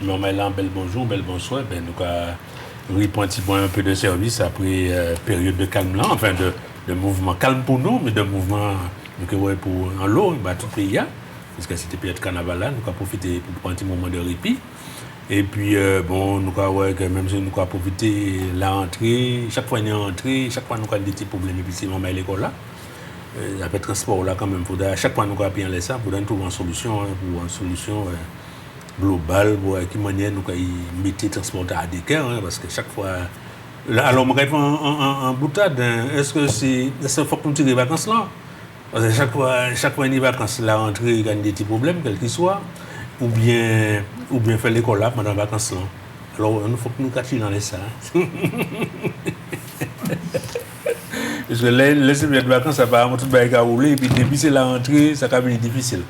on m'a là un bel bonjour, un bel bonsoir, ben nous répondons un peu de service après période de calme là, enfin de mouvement calme pour nous, mais de mouvement pour en l'eau, bah, tout le pays, parce que c'était période de carnaval là, nous avons profité pour prendre un petit moment de répit. Et puis, bon, nous avons même si nous avons profité de la rentrée, chaque fois nous rentrée, chaque fois nous avons des petits problèmes, et puis c'est à l'école là. Après transport là, quand même, à chaque fois nous avons appris à ça pour trouver une solution, globale, pour qui manière nous avons mettre le transport à des cœurs, parce que chaque fois. Là, alors, je vais faire en boutade. Est-ce que c'est faut que nous tirions les vacances là? Parce que chaque fois, les vacances, la rentrée, il y a des petits problèmes, quel qu'il soit. Ou bien faire l'école là pendant les vacances là. Alors, il faut que nous cachions dans les ça. Parce que les semaines de vacances, ça va tout le rouler, et puis depuis c'est la rentrée, ça va devenir difficile.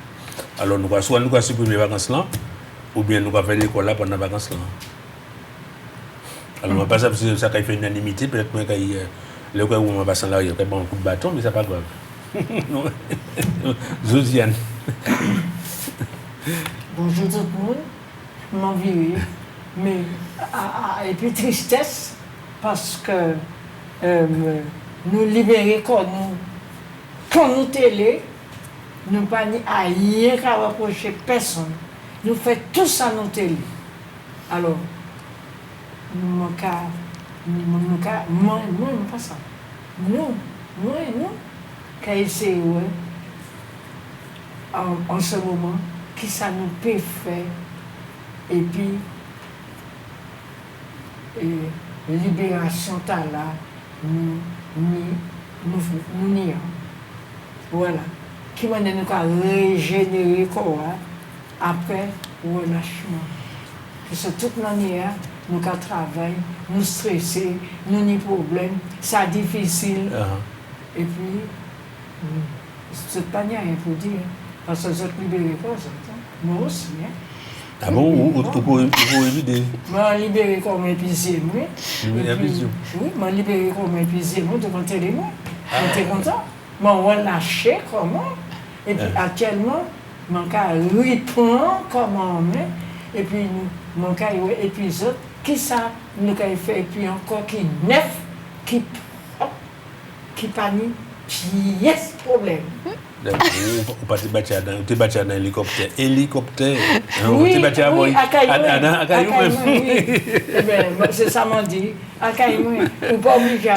Alors, soit nous supprimer les vacances là, ou bien nous faire l'école là pendant les vacances là. Alors, on va pas ça parce que ça fait une unanimité, peut-être que le cas où on va passer en arrière, il y a un coup de bâton, mais c'est pas grave. Josiane. Bonjour tout le monde, je m'en vis, mais et puis tristesse parce que nous libérer quand nous télé, nous pas ni à rien qu'à reprocher personne. Nous faisons tout ça nous télé. Alors, moi, pas ça. Non, qu'à essayer, en ce moment, qui ça nous peut faire, et puis, libération t'as là, nous n'y voilà. Qui m'a dit nous régénérer quoi après relâchement. Parce que toute manière, nous travaillons, nous stressons, nous n'avons pas de problème, c'est difficile. Et puis, c'est pas rien pour dire. Parce que je ne libère pas, moi aussi. Hein. Ah bon, ou pour éviter? Je libéré comme épicier, moi. Oui, je libéré comme épicier, moi, devant télé, moi. J'étais content. Je relâché comment. Et puis actuellement, je réponds comment. Et puis, mon cas, épisode, qui ça nous a fait, et puis encore qui neuf, qui panique, pièce problème. Ou pas te battre dans l'hélicoptère. Hélicoptère. Oui, à Caïmou. C'est ça m'a dit. À Caïmou, ou pas obligé.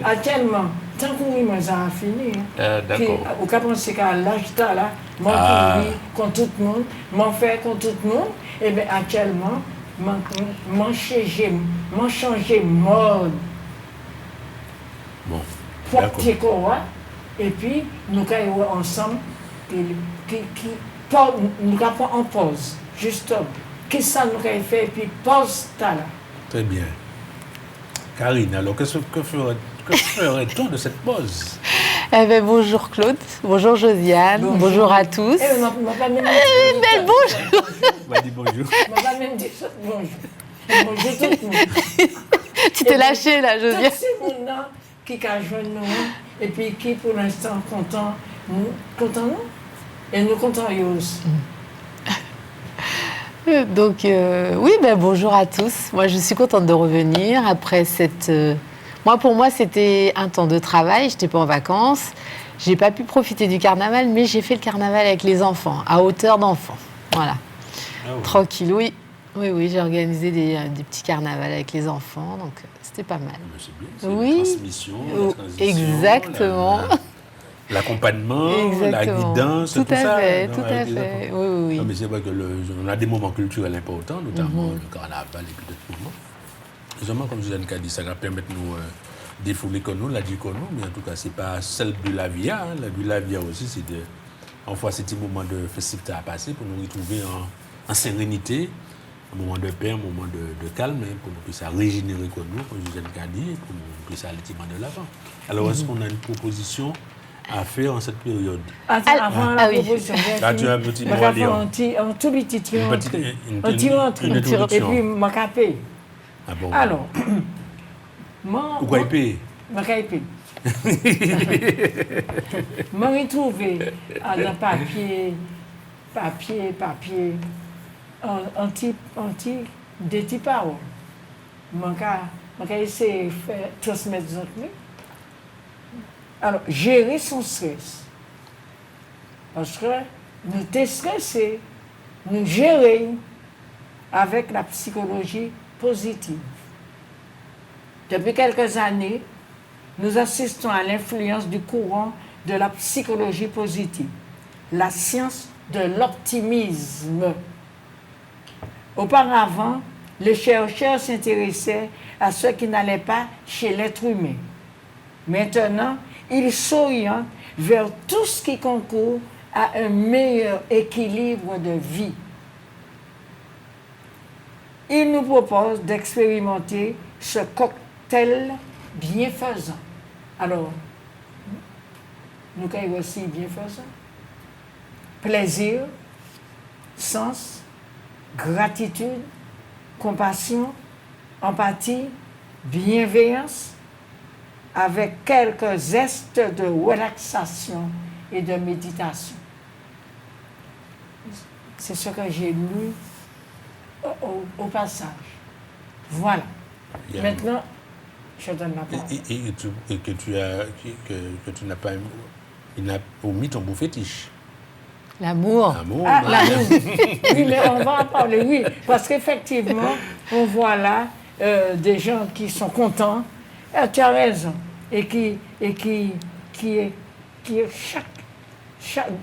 Actuellement, tant que moi, ça a fini. D'accord. Au cas pensé qu'à l'âge là, moi, contre tout le monde, m'en faire contre tout le monde, et bien actuellement, m'en changer mode. Bon. Porter quoi, et puis nous allons ensemble, nous allons en pause, juste. Qu'est-ce que nous allons faire, et puis pause, là. Très bien. Karine, alors que ferait-on de cette pause? Eh bien, bonjour Claude, bonjour Josiane, bonjour à tous. Belle bonjour. Bonjour. Bonjour tout le monde. Tu t'es lâché là, Josiane. C'est mon nom qui a joué nous, et puis qui pour l'instant content nous, et nous contents aussi. Donc, oui, ben, bonjour à tous. Moi, je suis contente de revenir après cette... pour moi, c'était un temps de travail. Je n'étais pas en vacances. Je n'ai pas pu profiter du carnaval, mais j'ai fait le carnaval avec les enfants, à hauteur d'enfants. Voilà. Ah oui. Tranquille, oui. Oui, j'ai organisé des petits carnavals avec les enfants, donc c'était pas mal. C'est bien, c'est la transmission, la transition. Exactement. L'accompagnement, la guidance, tout à ça. Tout à fait. Oui. Non, mais c'est vrai qu'on a des moments culturels importants, notamment le carnaval et puis d'autres moments. Justement, comme Josiane a dit, ça va permettre de nous défouler comme nous, la dire comme nous, mais en tout cas, ce n'est pas celle de la via. La de la via aussi, c'est de. Enfin, c'est un moment de festivité à passer pour nous retrouver en sérénité, un moment de paix, un moment de calme, pour nous puissions régénérer comme nous, comme Josiane a dit, pour nous puissions aller de l'avant. Alors, est-ce qu'on a une proposition à faire en cette période? Avant la proposition, tu as un petit mot à dire. Un tout petit introduction. Et puis, ma capé. Ah bon? Alors, moi... Pourquoi payer? Ma capé. Je retrouvé dans papier, des petites paroles. Je vais essayer de faire transmettre les autres. Alors, gérer son stress. Parce que nous sommes stressés, nous gérons avec la psychologie positive. Depuis quelques années, nous assistons à l'influence du courant de la psychologie positive, la science de l'optimisme. Auparavant, les chercheurs s'intéressaient à ce qui n'allait pas chez l'être humain. Maintenant, ils s'orientent vers tout ce qui concourt à un meilleur équilibre de vie. Ils nous proposent d'expérimenter ce cocktail bienfaisant. Alors, nous avons aussi bienfaisant. Plaisir, sens, gratitude, compassion, empathie, bienveillance, avec quelques zestes de relaxation et de méditation. C'est ce que j'ai lu au passage. Voilà. Maintenant, je donne la parole. Et que tu n'as pas omis ton beau fétiche. L'amour. L'amour. Ah, l'amour. Oui, mais on va en parler, oui. Parce qu'effectivement, on voit là des gens qui sont contents. Ah, tu as raison. Et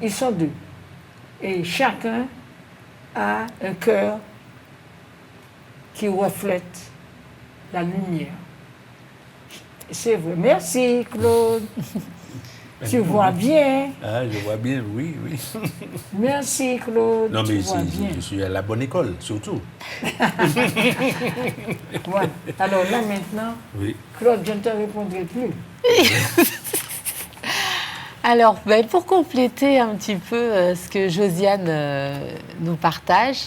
ils sont deux. Et chacun a un cœur qui reflète la lumière. C'est vrai. Merci, Claude. Tu vois bien. Ah, je vois bien, oui. Merci, Claude. Non, mais tu vois bien. je suis à la bonne école, surtout. Voilà. Alors là, maintenant, Oui. Claude, je ne te répondrai plus. Alors, pour compléter un petit peu ce que Josiane nous partage,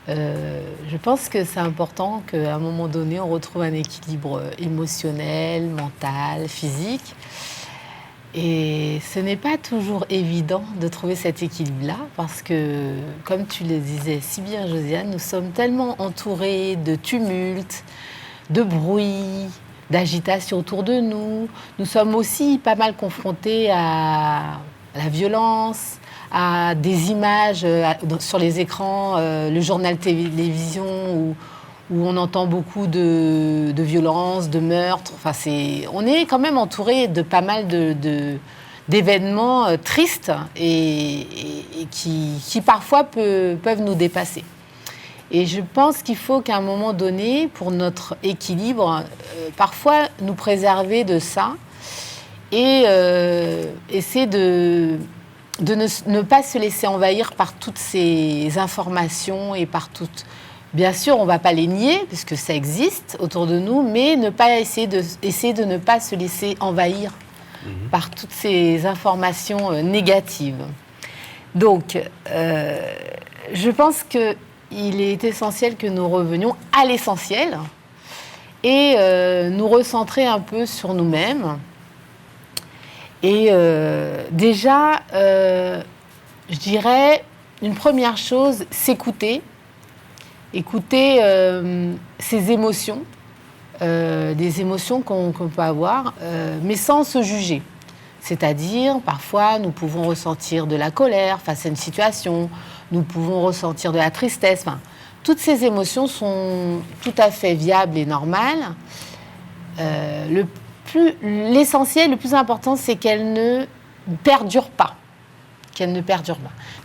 je pense que c'est important qu'à un moment donné, on retrouve un équilibre émotionnel, mental, physique. Et ce n'est pas toujours évident de trouver cet équilibre-là parce que, comme tu le disais si bien, Josiane, nous sommes tellement entourés de tumulte, de bruit, d'agitation autour de nous. Nous sommes aussi pas mal confrontés à la violence, à des images sur les écrans, le journal télévision où on entend beaucoup de violences, de meurtres. Enfin, on est quand même entouré de pas mal d'événements tristes et qui parfois peuvent nous dépasser. Et je pense qu'il faut qu'à un moment donné, pour notre équilibre, parfois nous préserver de ça et essayer de ne pas se laisser envahir par toutes ces informations et par toutes... Bien sûr, on ne va pas les nier, puisque ça existe autour de nous, mais essayer de ne pas se laisser envahir par toutes ces informations négatives. Donc, je pense qu'il est essentiel que nous revenions à l'essentiel et nous recentrer un peu sur nous-mêmes. Et déjà, je dirais, une première chose, s'écouter. Écouter ses émotions, des émotions qu'on peut avoir, mais sans se juger. C'est-à-dire, parfois, nous pouvons ressentir de la colère face à une situation, nous pouvons ressentir de la tristesse. Enfin, toutes ces émotions sont tout à fait viables et normales. L'essentiel, le plus important, c'est qu'elles ne perdurent pas.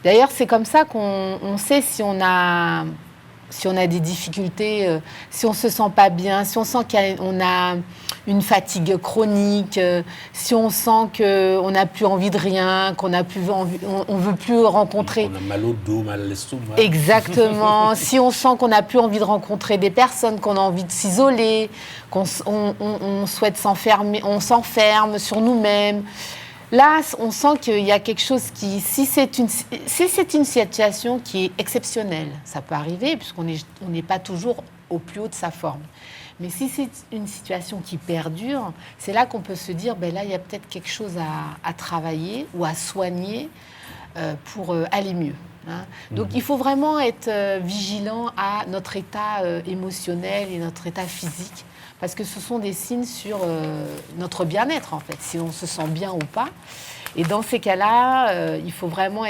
D'ailleurs, c'est comme ça qu'on sait si on a des difficultés, si on ne se sent pas bien, si on sent qu'on a une fatigue chronique, si on sent qu'on n'a plus envie de rien, qu'on n'a plus envie, on ne veut plus rencontrer... On a mal au dos, mal à l'estomac. Exactement. Si on sent qu'on n'a plus envie de rencontrer des personnes, qu'on a envie de s'isoler, qu'on souhaite s'enfermer, on s'enferme sur nous-mêmes. Là, on sent qu'il y a quelque chose qui, si c'est une situation qui est exceptionnelle, ça peut arriver puisqu'on n'est pas toujours au plus haut de sa forme. Mais si c'est une situation qui perdure, c'est là qu'on peut se dire, là, il y a peut-être quelque chose à travailler ou à soigner pour aller mieux. hein. Donc il faut vraiment être vigilant à notre état émotionnel et notre état physique, parce que ce sont des signes sur notre bien-être, en fait, si on se sent bien ou pas. Et dans ces cas-là, il faut vraiment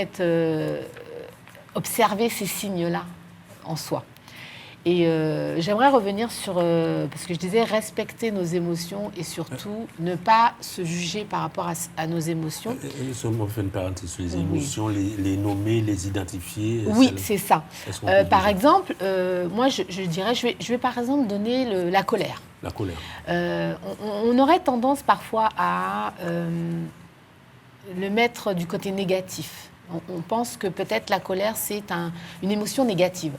observer ces signes-là en soi. Et j'aimerais revenir sur, parce que je disais, respecter nos émotions et surtout ne pas se juger par rapport à nos émotions. On fait une parenthèse sur les émotions, les nommer, les identifier. Oui, c'est ça. Par exemple, moi je dirais, je vais par exemple donner la colère. La colère. On aurait tendance parfois à le mettre du côté négatif. On pense que peut-être la colère, c'est une émotion négative.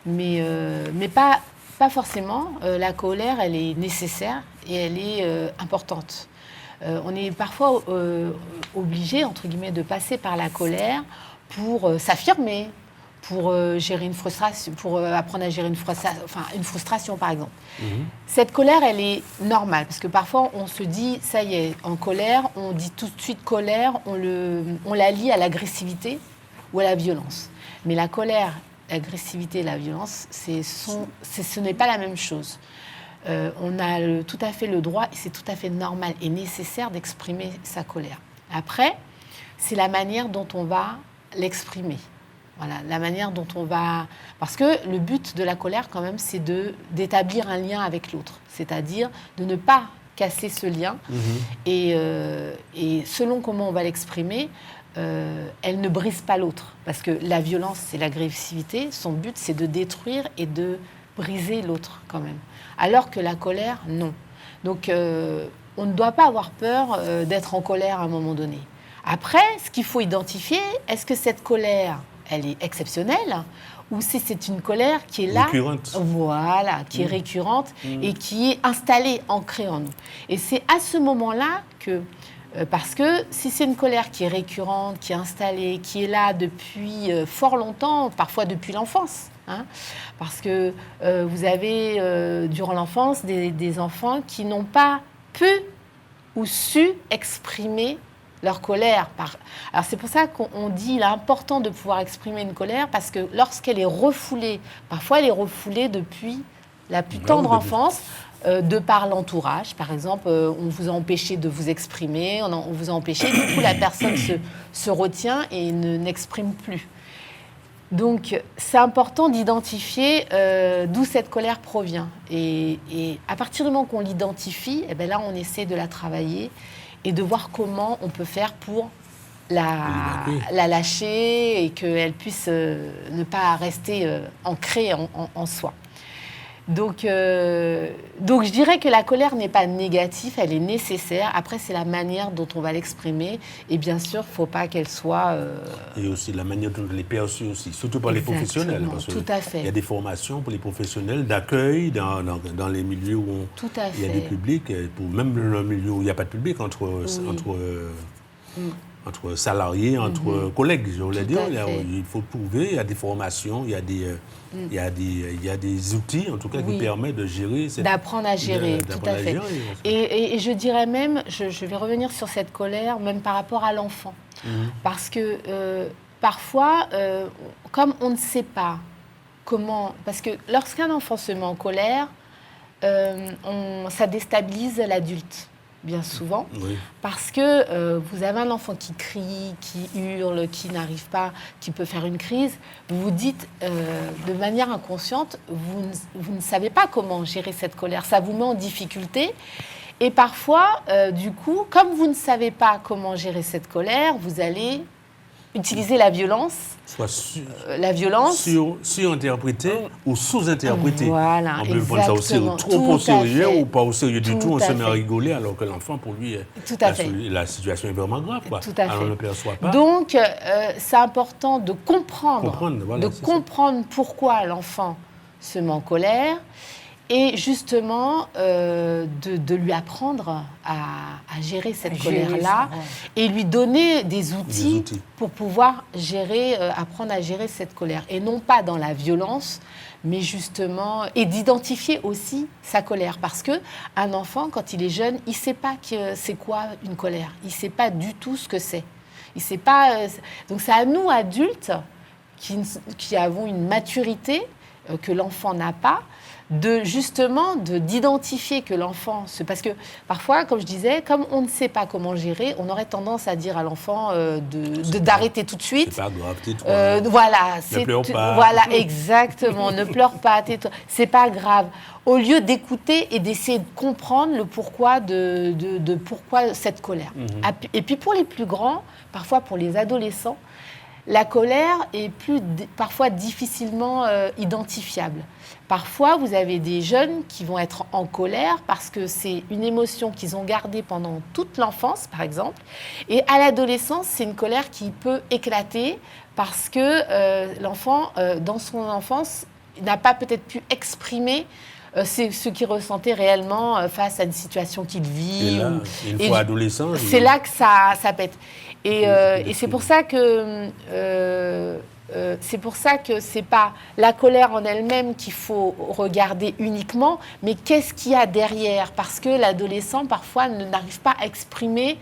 Mais pas forcément. La colère, elle est nécessaire et elle est importante. On est parfois obligé, entre guillemets, de passer par la colère pour s'affirmer, pour gérer une frustration, pour apprendre à gérer une frustration, par exemple. Cette colère, elle est normale, parce que parfois, on se dit, ça y est, en colère, on dit tout de suite colère, on la lie à l'agressivité ou à la violence. Mais la colère, l'agressivité et la violence, ce n'est pas la même chose. On a tout à fait le droit, et c'est tout à fait normal et nécessaire d'exprimer sa colère. Après, c'est la manière dont on va l'exprimer. Voilà, la manière dont on va... Parce que le but de la colère, quand même, c'est d'établir un lien avec l'autre. C'est-à-dire de ne pas casser ce lien. Et selon comment on va l'exprimer, elle ne brise pas l'autre. Parce que la violence et l'agressivité, son but, c'est de détruire et de briser l'autre, quand même. Alors que la colère, non. Donc, on ne doit pas avoir peur d'être en colère à un moment donné. Après, ce qu'il faut identifier, est-ce que cette colère, elle est exceptionnelle ou si c'est une colère qui est là, récurrente. Voilà, qui est récurrente et qui est installée, ancrée en nous. Et c'est à ce moment-là que, parce que si c'est une colère qui est récurrente, qui est installée, qui est là depuis fort longtemps, parfois depuis l'enfance, hein, parce que vous avez durant l'enfance des enfants qui n'ont pas pu ou su exprimer leur colère. Alors c'est pour ça qu'on dit qu'il est important de pouvoir exprimer une colère, parce que lorsqu'elle est refoulée, parfois elle est refoulée depuis la plus tendre enfance, de par l'entourage. Par exemple, on vous a empêché de vous exprimer, on vous a empêché, du coup la personne se retient et n'exprime plus. Donc c'est important d'identifier d'où cette colère provient. Et à partir du moment qu'on l'identifie, eh bien là on essaie de la travailler et de voir comment on peut faire pour la lâcher et qu'elle puisse ne pas rester ancrée en soi. Donc je dirais que la colère n'est pas négative, elle est nécessaire. Après, c'est la manière dont on va l'exprimer. Et bien sûr, il ne faut pas qu'elle soit... Et aussi la manière dont elle est perçue aussi, surtout par les professionnels. Parce tout à fait. Il y a des formations pour les professionnels d'accueil dans les milieux où il y a des publics, même dans le milieu où il n'y a pas de public, entre salariés, entre collègues, je voulais dire. Il faut trouver, il y a des formations, il y a des outils, en tout cas, qui permettent de gérer... D'apprendre à gérer, tout à fait. Et je dirais même, je vais revenir sur cette colère, même par rapport à l'enfant. Parce que parfois, comme on ne sait pas comment... Parce que lorsqu'un enfant se met en colère, ça déstabilise l'adulte. Bien souvent, parce que vous avez un enfant qui crie, qui hurle, qui n'arrive pas, qui peut faire une crise, vous vous dites de manière inconsciente, vous ne savez pas comment gérer cette colère, ça vous met en difficulté. Et parfois, du coup, comme vous ne savez pas comment gérer cette colère, vous allez utiliser la violence. La violence. Sur-interpréter ou sous-interpréter. Voilà, on peut prendre ça au sérieux, trop au sérieux ou pas au sérieux du tout, on se met à rigoler alors que l'enfant, pour lui, la situation est vraiment grave. Quoi. Tout à fait. Alors on ne le perçoit pas. Donc, c'est important de comprendre pourquoi l'enfant se met en colère et justement de lui apprendre à gérer cette colère-là et lui donner des outils pour pouvoir apprendre à gérer cette colère. Et non pas dans la violence, mais justement, et d'identifier aussi sa colère. Parce qu'un enfant, quand il est jeune, il ne sait pas c'est quoi une colère. Il ne sait pas du tout ce que c'est. Il sait pas, donc c'est à nous, adultes, qui avons une maturité que l'enfant n'a pas, d'identifier que l'enfant... Parce que parfois, comme je disais, comme on ne sait pas comment gérer, on aurait tendance à dire à l'enfant d'arrêter tout de suite. C'est pas grave, tais-toi. Voilà. Ne pleure pas. Voilà, exactement. Ne pleure pas, tais-toi. C'est pas grave. Au lieu d'écouter et d'essayer de comprendre le pourquoi de pourquoi cette colère. Et puis pour les plus grands, parfois pour les adolescents, la colère est parfois difficilement identifiable. Parfois, vous avez des jeunes qui vont être en colère parce que c'est une émotion qu'ils ont gardée pendant toute l'enfance, par exemple. Et à l'adolescence, c'est une colère qui peut éclater parce que l'enfant, dans son enfance, n'a pas peut-être pu exprimer ce qu'il ressentait réellement face à une situation qu'il vit. Et là, une fois adolescent... C'est là que ça pète. Et c'est pour ça que... c'est pas la colère en elle-même qu'il faut regarder uniquement, mais qu'est-ce qu'il y a derrière ? Parce que l'adolescent, parfois, n'arrive pas à exprimer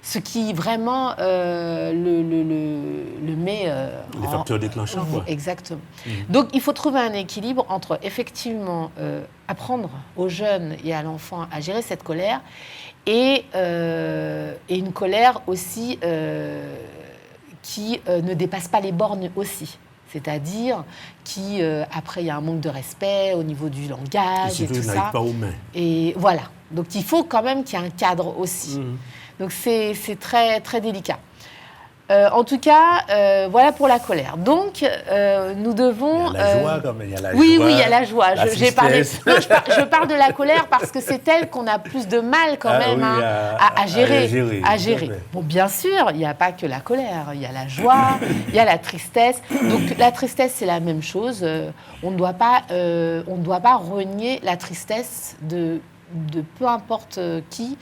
ce qui vraiment le met... les facteurs déclencheurs, quoi. Exactement. Donc, il faut trouver un équilibre entre, effectivement, apprendre aux jeunes et à l'enfant à gérer cette colère et une colère aussi... qui ne dépasse pas les bornes aussi. C'est-à-dire qui, après, il y a un manque de respect au niveau du langage et tout ça. N'arrive pas aux mains. Et voilà. Donc, il faut quand même qu'il y ait un cadre aussi. Donc, c'est très, très délicat. En tout cas, voilà pour la colère. Donc, nous devons... Il y a la joie, quand même. Il y a la joie, oui, il y a la joie. J'ai parlé... Non, je parle de la colère parce que c'est elle qu'on a plus de mal quand même à gérer. Bon, bien sûr, il n'y a pas que la colère. Il y a la joie, il y a la tristesse. Donc, la tristesse, c'est la même chose. On ne doit pas renier la tristesse de peu importe qui.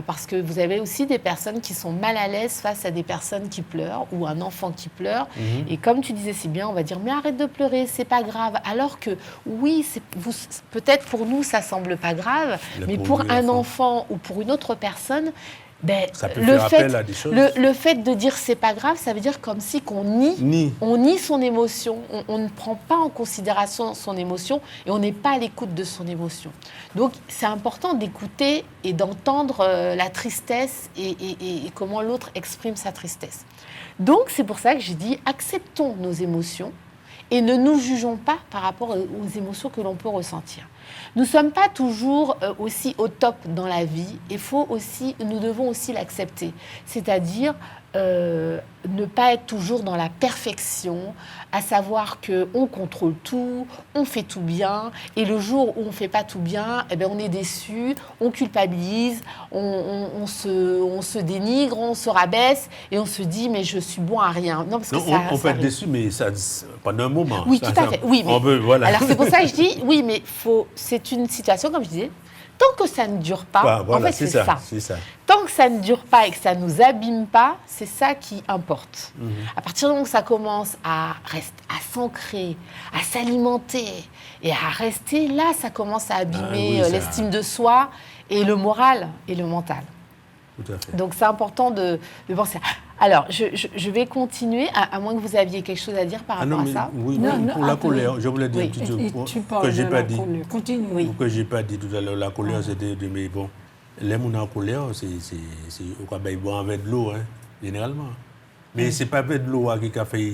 Parce que vous avez aussi des personnes qui sont mal à l'aise face à des personnes qui pleurent ou un enfant qui pleure. Et comme tu disais si bien, on va dire « mais arrête de pleurer, c'est pas grave ». Alors que oui, peut-être pour nous, ça semble pas grave, mais pour un enfant ou pour une autre personne... ça peut faire appel à des choses. Le fait de dire c'est pas grave, ça veut dire comme si on nie son émotion, on ne prend pas en considération son émotion et on n'est pas à l'écoute de son émotion. Donc c'est important d'écouter et d'entendre la tristesse et comment l'autre exprime sa tristesse. Donc c'est pour ça que j'ai dit acceptons nos émotions et ne nous jugeons pas par rapport aux émotions que l'on peut ressentir. Nous ne sommes pas toujours aussi au top dans la vie. Nous devons aussi l'accepter. C'est-à-dire ne pas être toujours dans la perfection, à savoir qu'on contrôle tout, on fait tout bien, et le jour où on ne fait pas tout bien, eh bien, on est déçu, on culpabilise, on se dénigre, on se rabaisse, et on se dit « mais je suis bon à rien ». Non, parce que on peut être déçu, mais ça, pendant un moment. Oui, tout à fait. Oui, mais, voilà. Alors c'est pour ça que je dis, oui, mais c'est une situation, comme je disais, tant que ça ne dure pas, voilà, en fait, c'est ça. ça. Tant que ça ne dure pas et que ça ne nous abîme pas, c'est ça qui importe. À partir du moment où ça commence à s'ancrer, à s'alimenter et à rester, là, ça commence à abîmer l'estime de soi et le moral et le mental. Tout à fait. Donc, c'est important de penser. Alors, je vais continuer, à moins que vous aviez quelque chose à dire par rapport à ça. Oui, pour la colère, je voulais dire un petit truc que je n'ai pas dit. Continue. Oui. Que je n'ai pas dit tout à l'heure. La colère, c'était de mes bons. Les gens en colère, c'est ils boivent avec de l'eau, hein, généralement. Mais ce n'est pas avec de l'eau qui a fait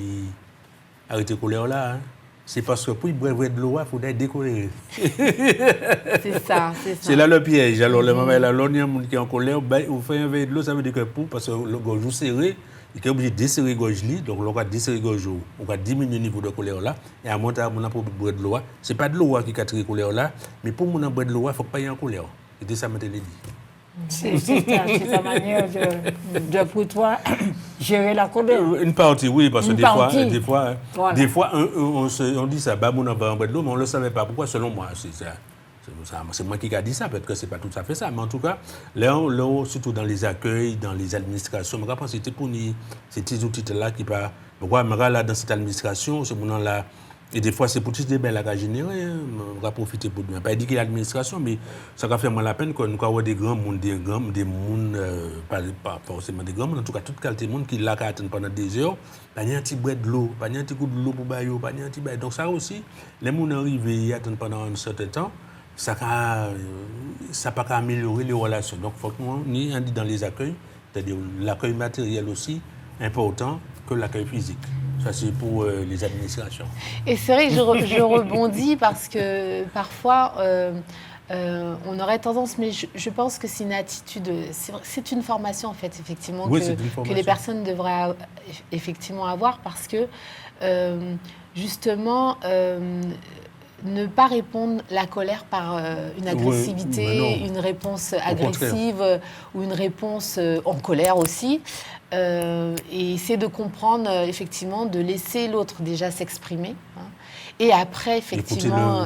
arrêter la colère là. Hein. C'est parce que pour boire de l'eau, il faudrait décoller. C'est ça. C'est là le piège. Alors, le moment où il y a quelqu'un qui est en colère, on fait un verre de l'eau, ça veut dire que parce que le gorge est serré, il est obligé de desserrer le gorge, donc on va desserrer le gorge, on va diminuer le niveau de colère là, et à monter à mon pour boire de l'eau. Ce n'est pas de l'eau qui a tiré la colère là, mais pour mon boire de l'eau, il ne faut pas y avoir en colère. C'était ça que je dit. C'est ta manière de pour toi gérer la colère. Une partie, oui, parce que des fois, on dit ça, bah, mon va en boire de l'eau, mais on ne le savait pas. Pourquoi, selon moi, c'est moi qui ai dit ça, peut-être que ce n'est pas tout à fait ça, mais en tout cas, là, surtout dans les accueils, dans les administrations, je pense que c'était pour ces petits outils-là qui pas. Pourquoi, là, dans cette administration, ce moment-là, Et des fois, c'est pour tous des belles à générer. On va profiter pour nous. Pas dire qu'il y a l'administration, mais ça va faire moins la peine que nous avons des grands mondes, des mondes, pas forcément des grands mondes, en tout cas, toute qualité de monde qui l'a attendre pendant des heures. Pas un petit bret de l'eau, pas un petit coup de l'eau pour bailler, pas un petit bail. Donc, ça aussi, les gens arrivent et attendent pendant un certain temps. Ça n'a pas qu'à améliorer les relations. Donc, il faut que nous, on dit dans les accueils, c'est-à-dire l'accueil matériel aussi, important que l'accueil physique. Ça, c'est pour les administrations. Et c'est vrai que je rebondis parce que parfois, on aurait tendance, mais je pense que c'est une attitude, c'est une formation en fait, effectivement, oui, que les personnes devraient effectivement avoir parce que, justement, ne pas répondre la colère par une agressivité, une réponse agressive ou une réponse en colère aussi. Et essayer de comprendre, effectivement, de laisser l'autre déjà s'exprimer. Hein. Et après, effectivement,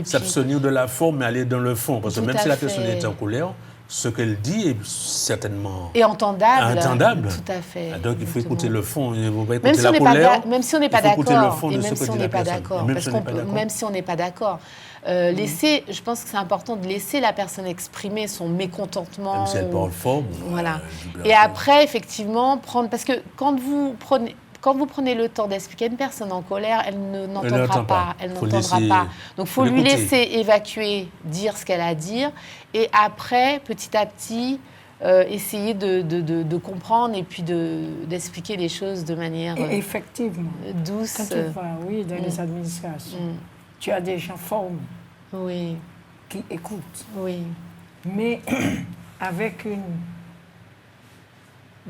s'abstenir de la forme, mais aller dans le fond. Parce que même si la personne est en colère, ce qu'elle dit est certainement entendable. Tout à fait. Donc il faut écouter le fond, il faut pas écouter la colère. Même si on n'est pas d'accord. Et même si on n'est pas d'accord. Même si on n'est pas d'accord. Je pense que c'est important de laisser la personne exprimer son mécontentement. Même si elle parle fort. Voilà. Et après, effectivement, parce que quand vous prenez le temps d'expliquer à une personne en colère, elle n'entendra pas. Elle n'entendra pas. Donc, il faut lui laisser évacuer, dire ce qu'elle a à dire. Et après, petit à petit, essayer de comprendre et puis d'expliquer les choses de manière effectivement douce. Quand tu vas, dans les administrations, tu as des gens formés qui écoutent. Oui. Mais avec une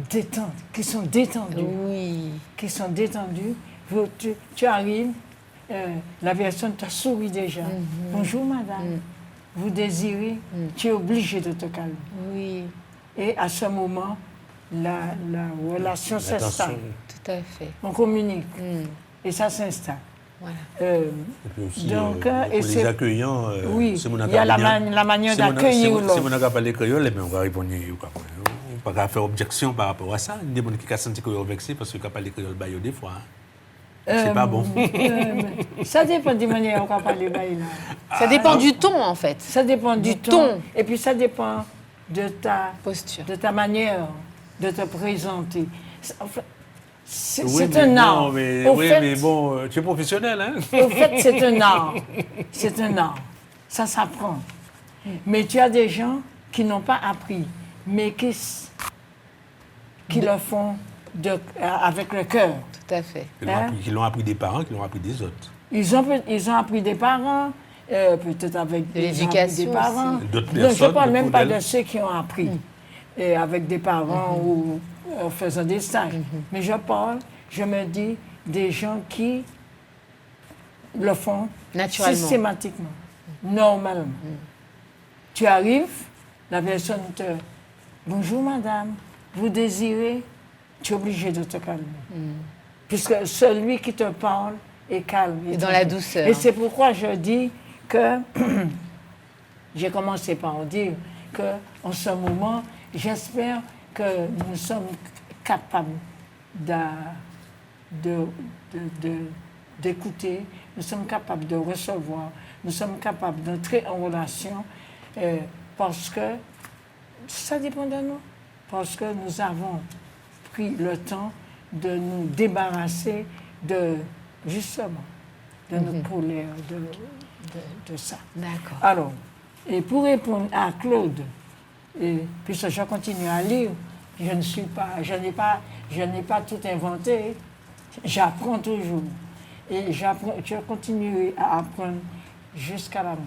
détente, qui sont détendus. Oui. Qui sont détendus. Tu arrives, la personne t'a souri déjà. Bonjour madame, vous désirez, tu es obligé de te calmer. Oui. Et à ce moment, la relation s'installe. Tout à fait. On communique. Et ça s'installe. Voilà. Et puis aussi, donc, pour les accueillants, il y a la manière d'accueillir l'autre. Si on n'a pas les créoles, on va répondre. On ne va pas faire objection par rapport à ça. Il y a des gens qui sont sentis vexés parce qu'ils n'ont pas les créoles des fois. C'est pas bon. Ça dépend des manières dont on va parler. Ça dépend du ton, en fait. Ça dépend du ton. Et puis ça dépend de ta posture, de ta manière de te présenter. C'est un art. Mais bon, tu es professionnel, hein? Au fait, c'est un art. C'est un art. Ça s'apprend. Mais tu as des gens qui n'ont pas appris, mais qui le font avec le cœur. Tout à fait. Qui l'ont appris des parents, qui l'ont appris des autres. Ils ont appris des parents, peut-être avec l'éducation des parents. D'autres personnes. Je ne parle même pas de ceux qui ont appris avec des parents ou en faisant des stages. Mais je me dis des gens qui le font systématiquement, normalement. Tu arrives, la personne te... Bonjour madame, vous désirez? Tu es obligé de te calmer. Puisque celui qui te parle est calme. Et dans la douceur. Et c'est pourquoi je dis que... J'ai commencé par dire qu'en ce moment, j'espère que nous sommes capables d'écouter, nous sommes capables de recevoir, nous sommes capables d'entrer en relation parce que ça dépend de nous, parce que nous avons pris le temps de nous débarrasser de, justement, de notre colère, de ça. D'accord. Alors, et pour répondre à Claude, puisque je continue à lire, je n'ai pas tout inventé, j'apprends toujours. Et je continue à apprendre jusqu'à la mort.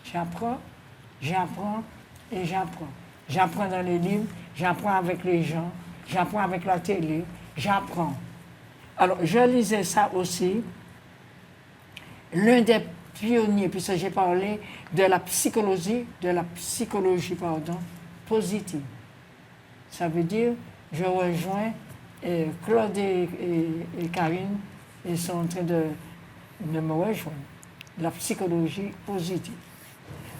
J'apprends et j'apprends. J'apprends dans les livres, j'apprends avec les gens, j'apprends avec la télé, j'apprends. Alors, je lisais ça aussi. L'un des pionniers, puisque j'ai parlé de la psychologie positive. Ça veut dire, je rejoins Claude et Karine, ils sont en train de me rejoindre. La psychologie positive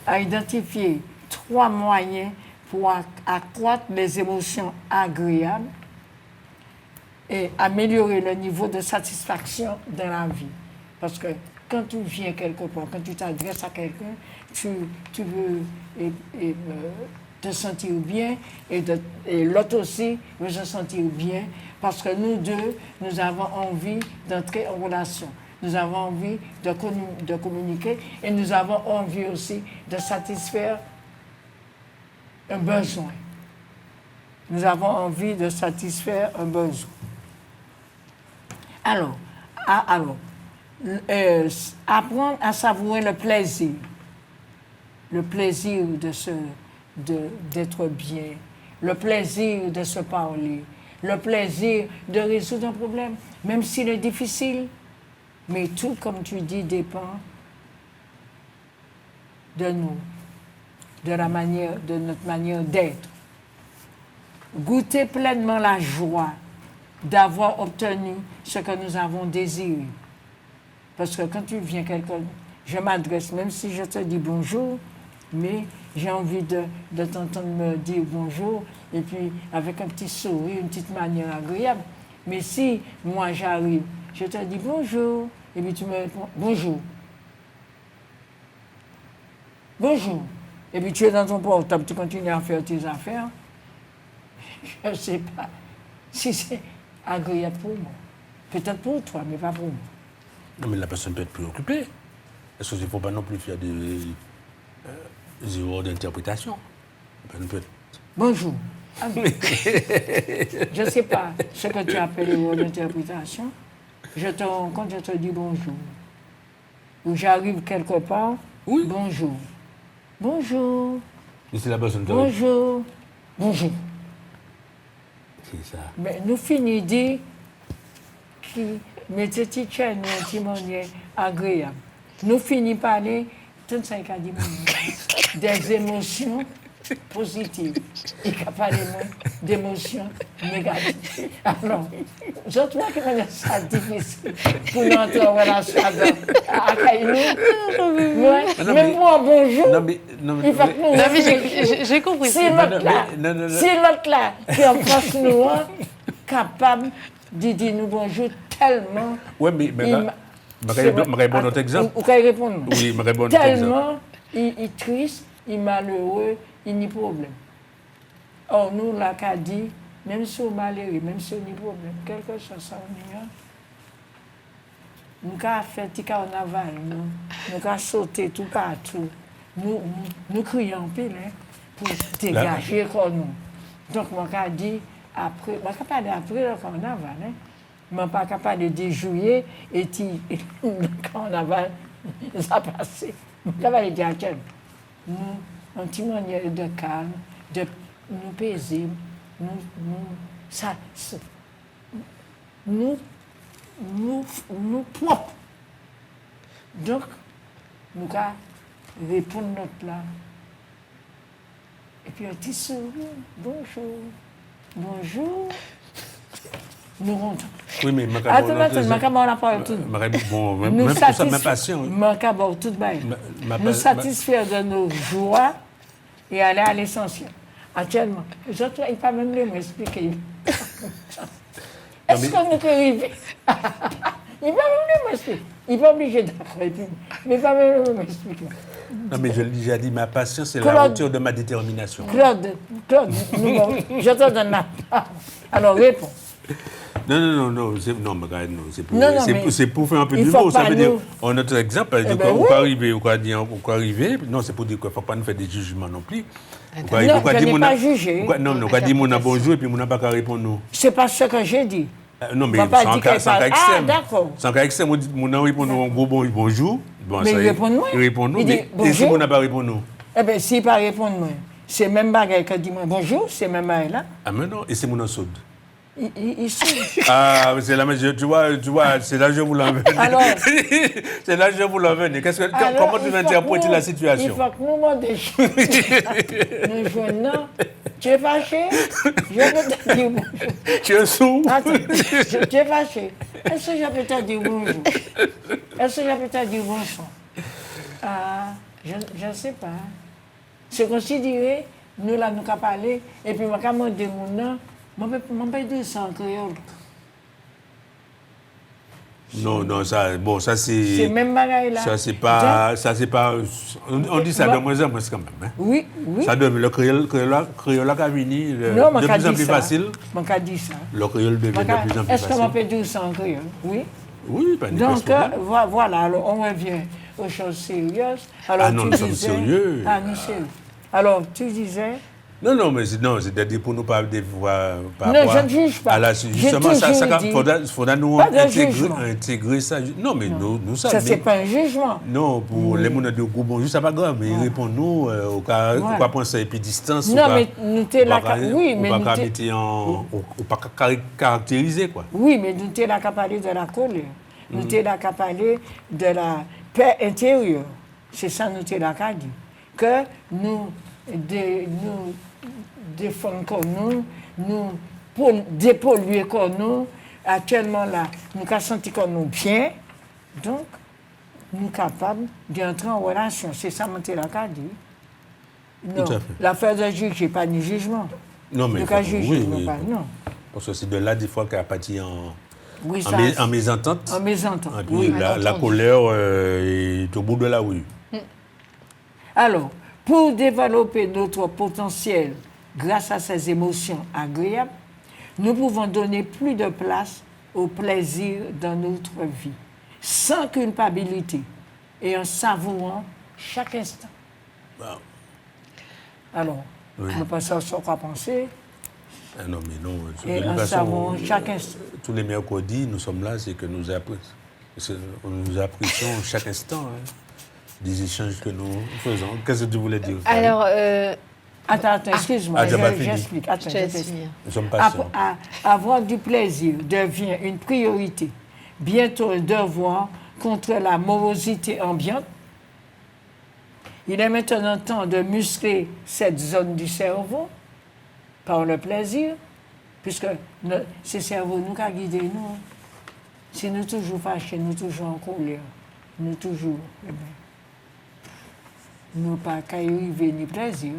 a identifié 3 moyens pour accroître les émotions agréables et améliorer le niveau de satisfaction dans la vie. Parce que quand tu viens quelque part, quand tu t'adresses à quelqu'un, tu veux te sentir bien et l'autre aussi veut se sentir bien parce que nous deux, nous avons envie d'entrer en relation. Nous avons envie de communiquer et nous avons envie aussi de satisfaire un besoin. Nous avons envie de satisfaire un besoin. Alors, apprendre à savourer le plaisir d'être bien, le plaisir de se parler, le plaisir de résoudre un problème, même s'il est difficile. Mais tout, comme tu dis, dépend de nous, de notre manière d'être. Goûter pleinement la joie d'avoir obtenu ce que nous avons désiré. Parce que quand tu viens quelqu'un, je m'adresse, même si je te dis bonjour, mais j'ai envie de t'entendre me dire bonjour, et puis avec un petit sourire, une petite manière agréable. Mais si moi j'arrive, je te dis bonjour, et puis tu me réponds bonjour. Bonjour. Et puis tu es dans ton portable, tu continues à faire tes affaires. Je ne sais pas si c'est agréable pour moi. Peut-être pour toi, mais pas pour moi. Non, mais la personne peut être préoccupée. Est-ce qu'il ne faut pas non plus faire des erreurs d'interprétation? Bonjour. Ah, je ne sais pas ce que tu appelles erreur d'interprétation. Je te rencontre, je te dis bonjour. Ou j'arrive quelque part, oui. Bonjour. Bonjour. Et c'est la personne qui bonjour. Bonjour. C'est ça. Mais nous finissons de dire que mes petits chats nous ont témoigné agréable. Nous finissons par parler, tout ça des émotions positives. Il n'y a pas d'émotions négatives. Alors, je trouve que c'est difficile pour nous entrer en relation avec nous. Même moi, bonjour. Il faut que nous. J'ai compris. Si l'autre là, qui est en face de nous, capable de dire nous bonjour tellement. Oui, mais je réponds notre exemple. Vous pouvez répondre. Oui, je réponds notre exemple. Tellement, il est triste, il est malheureux, il n'y a pas de problème. Or, nous, là, qu'a dit, même si on est malheureux, même si on n'y a pas de problème, quelque chose, ça, nous avons fait un petit carnaval, nous avons sauté tout partout. Nous crions en pile pour dégager comme nous. Donc, moi, j'ai dit, après, je ne suis pas parler après le carnaval, je ne suis pas capable de dire juillet et le carnaval, ça a passé. Je ne suis pas dire à quel. Nous, un petit manière de calme, de nous paisibles, nous propres. Donc, nous allons répondre notre plat. Et puis un petit sourire, bonjour, bonjour. Nous rentrons. Oui, mais attends, on n'a pas tout. Bon, même pour ça, même patient. Tout nous satisfaire de nos joies et aller à l'essentiel. Actuellement, les autres, ils ne peuvent pas même m'expliquer. Est-ce que nous pouvons arriver? Ils ne peuvent même m'expliquer. Ils ne sont pas obligés d'accord, mais ils ne peuvent même m'expliquer. Non, mais je l'ai déjà dit, ma patience, c'est la hauteur de ma détermination. Claude, je te donne la parole. Alors, réponds. Non, c'est pour faire un peu d'humour. Ça veut dire, en notre exemple, on peut arriver, non, c'est pour dire qu'il ne faut pas nous faire des jugements non plus. Non, je n'ai pas jugé. Non, on va dire bonjour et puis on n'a pas qu'à répondre. C'est pas ce que j'ai dit. Non, mais sans cas extrême. Ah, d'accord. Sans cas extrême, on a répondu un gros bonjour. Mais il répond moi. Il répond nous. Et si on n'a pas répondu nous? Eh bien, s'il n'a pas répondu moi, c'est même bagaille que dit moi bonjour, c'est même bagaille là. Ah, mais non, et c'est mon soude. Il soude. Ah, c'est là, tu vois, c'est là que je vous l'envoie. Alors, c'est là que je vous l'envoie. Comment tu vas interpréter la situation? Il faut que nous montions. Nous jouons, non. Tu es fâché? Je peux te dire bonjour. Tu es sourd? Attends, tu es fâché. Est-ce que je peux te dire bonjour? Est-ce que je peux te dire bonsoir? Ah, je ne sais pas. C'est considéré, nous là, nous avons parlé, et puis moi, quand je demande, je ne peux pas dire ça en créole. Non, ça c'est... C'est même bagaille là. Ça c'est pas... On dit ça de moins en moins quand même. Hein. Oui. Ça devient le créole a venu Non, de plus en plus facile. On a dit ça. Le créole devient de plus en plus facile. Est-ce qu'on peut dire ça en créole? Oui. Oui, pas Donc, voilà, alors on revient aux choses sérieuses. Alors, nous sommes sérieux. Nous sérieux. Alors, tu disais... Non, mais c'est-à-dire pour nous pas devoir... Non, je ne juge pas. Justement, il faudra nous intégrer ça. Non, mais nous savons. Ça, c'est pas un jugement. Non, pour les gens de groupe, bonjour, ça pas grave, mais répond-nous, au cas prendre ça équidistance. Non, mais nous t'es là... Oui, mais nous... On pas caractériser, quoi. Oui, mais nous t'es là qu'à parler de la colère. Nous t'es là qu'à parler de la paix intérieure. C'est ça nous t'es là qu'à dire. Que nous défendons comme nous dépolluer comme nous, actuellement là, nous avons senti comme nous bien, donc nous sommes capables d'entrer en relation. C'est ça que je l'ai dit. Non, l'affaire de juge, je n'ai pas de jugement. Non, mais oui. Non. Parce que c'est de là, des fois, qu'elle a parti en mésentente. En mésentente. Et puis la colère est au bout de la rue. Alors, pour développer notre potentiel grâce à ces émotions agréables, nous pouvons donner plus de place au plaisir dans notre vie, sans culpabilité et en savourant chaque instant. Wow. Alors, nous passons à ce qu'on va penser. Non, mais non. Et en savourant chaque instant. Tous les mercredis, nous sommes là, c'est que nous apprécions chaque instant. Hein. Des échanges que nous faisons. Qu'est-ce que tu voulais dire? Alors, attends, excuse-moi, j'explique. Attends, nous sommes patients. Avoir du plaisir devient une priorité, bientôt un devoir contre la morosité ambiante. Il est maintenant temps de muscler cette zone du cerveau par le plaisir, puisque ce cerveau nous a guidés, nous. Si nous toujours fâchés, nous toujours en colère, nous toujours... nous pas qu'à y arriver ni plaisir,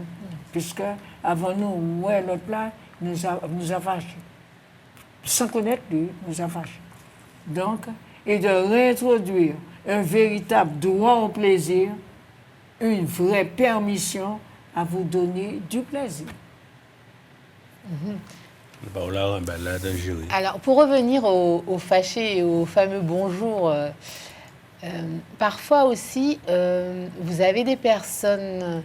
puisque avant nous, ouais, l'autre là, nous a fâchés. Sans connaître lui, nous a fâchés. Donc, et de réintroduire un véritable droit au plaisir, une vraie permission à vous donner du plaisir. Alors, pour revenir aux fâchés et au fameux bonjour, parfois aussi, vous avez des personnes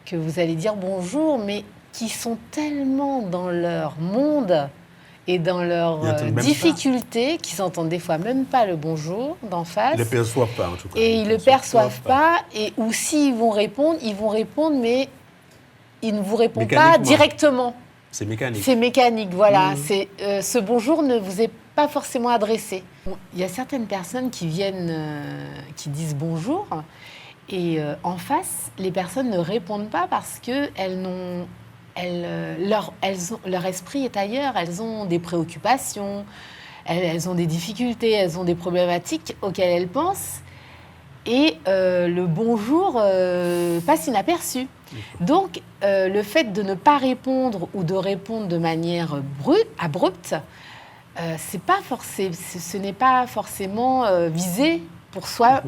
que vous allez dire bonjour, mais qui sont tellement dans leur monde et dans leurs difficultés qu'ils n'entendent des fois même pas le bonjour d'en face. Ils ne le perçoivent pas, en tout cas. Et ils ne le perçoivent pas. Et ou s'ils vont répondre, mais ils ne vous répondent pas directement. C'est mécanique. C'est mécanique, voilà. Ce bonjour ne vous est pas forcément adressé. Bon, il y a certaines personnes qui viennent, qui disent bonjour, et en face, les personnes ne répondent pas parce que leur esprit est ailleurs. Elles ont des préoccupations, elles ont des difficultés, elles ont des problématiques auxquelles elles pensent. Et le bonjour passe inaperçu. Donc, le fait de ne pas répondre ou de répondre de manière abrupte, ce n'est pas forcément visé pour soi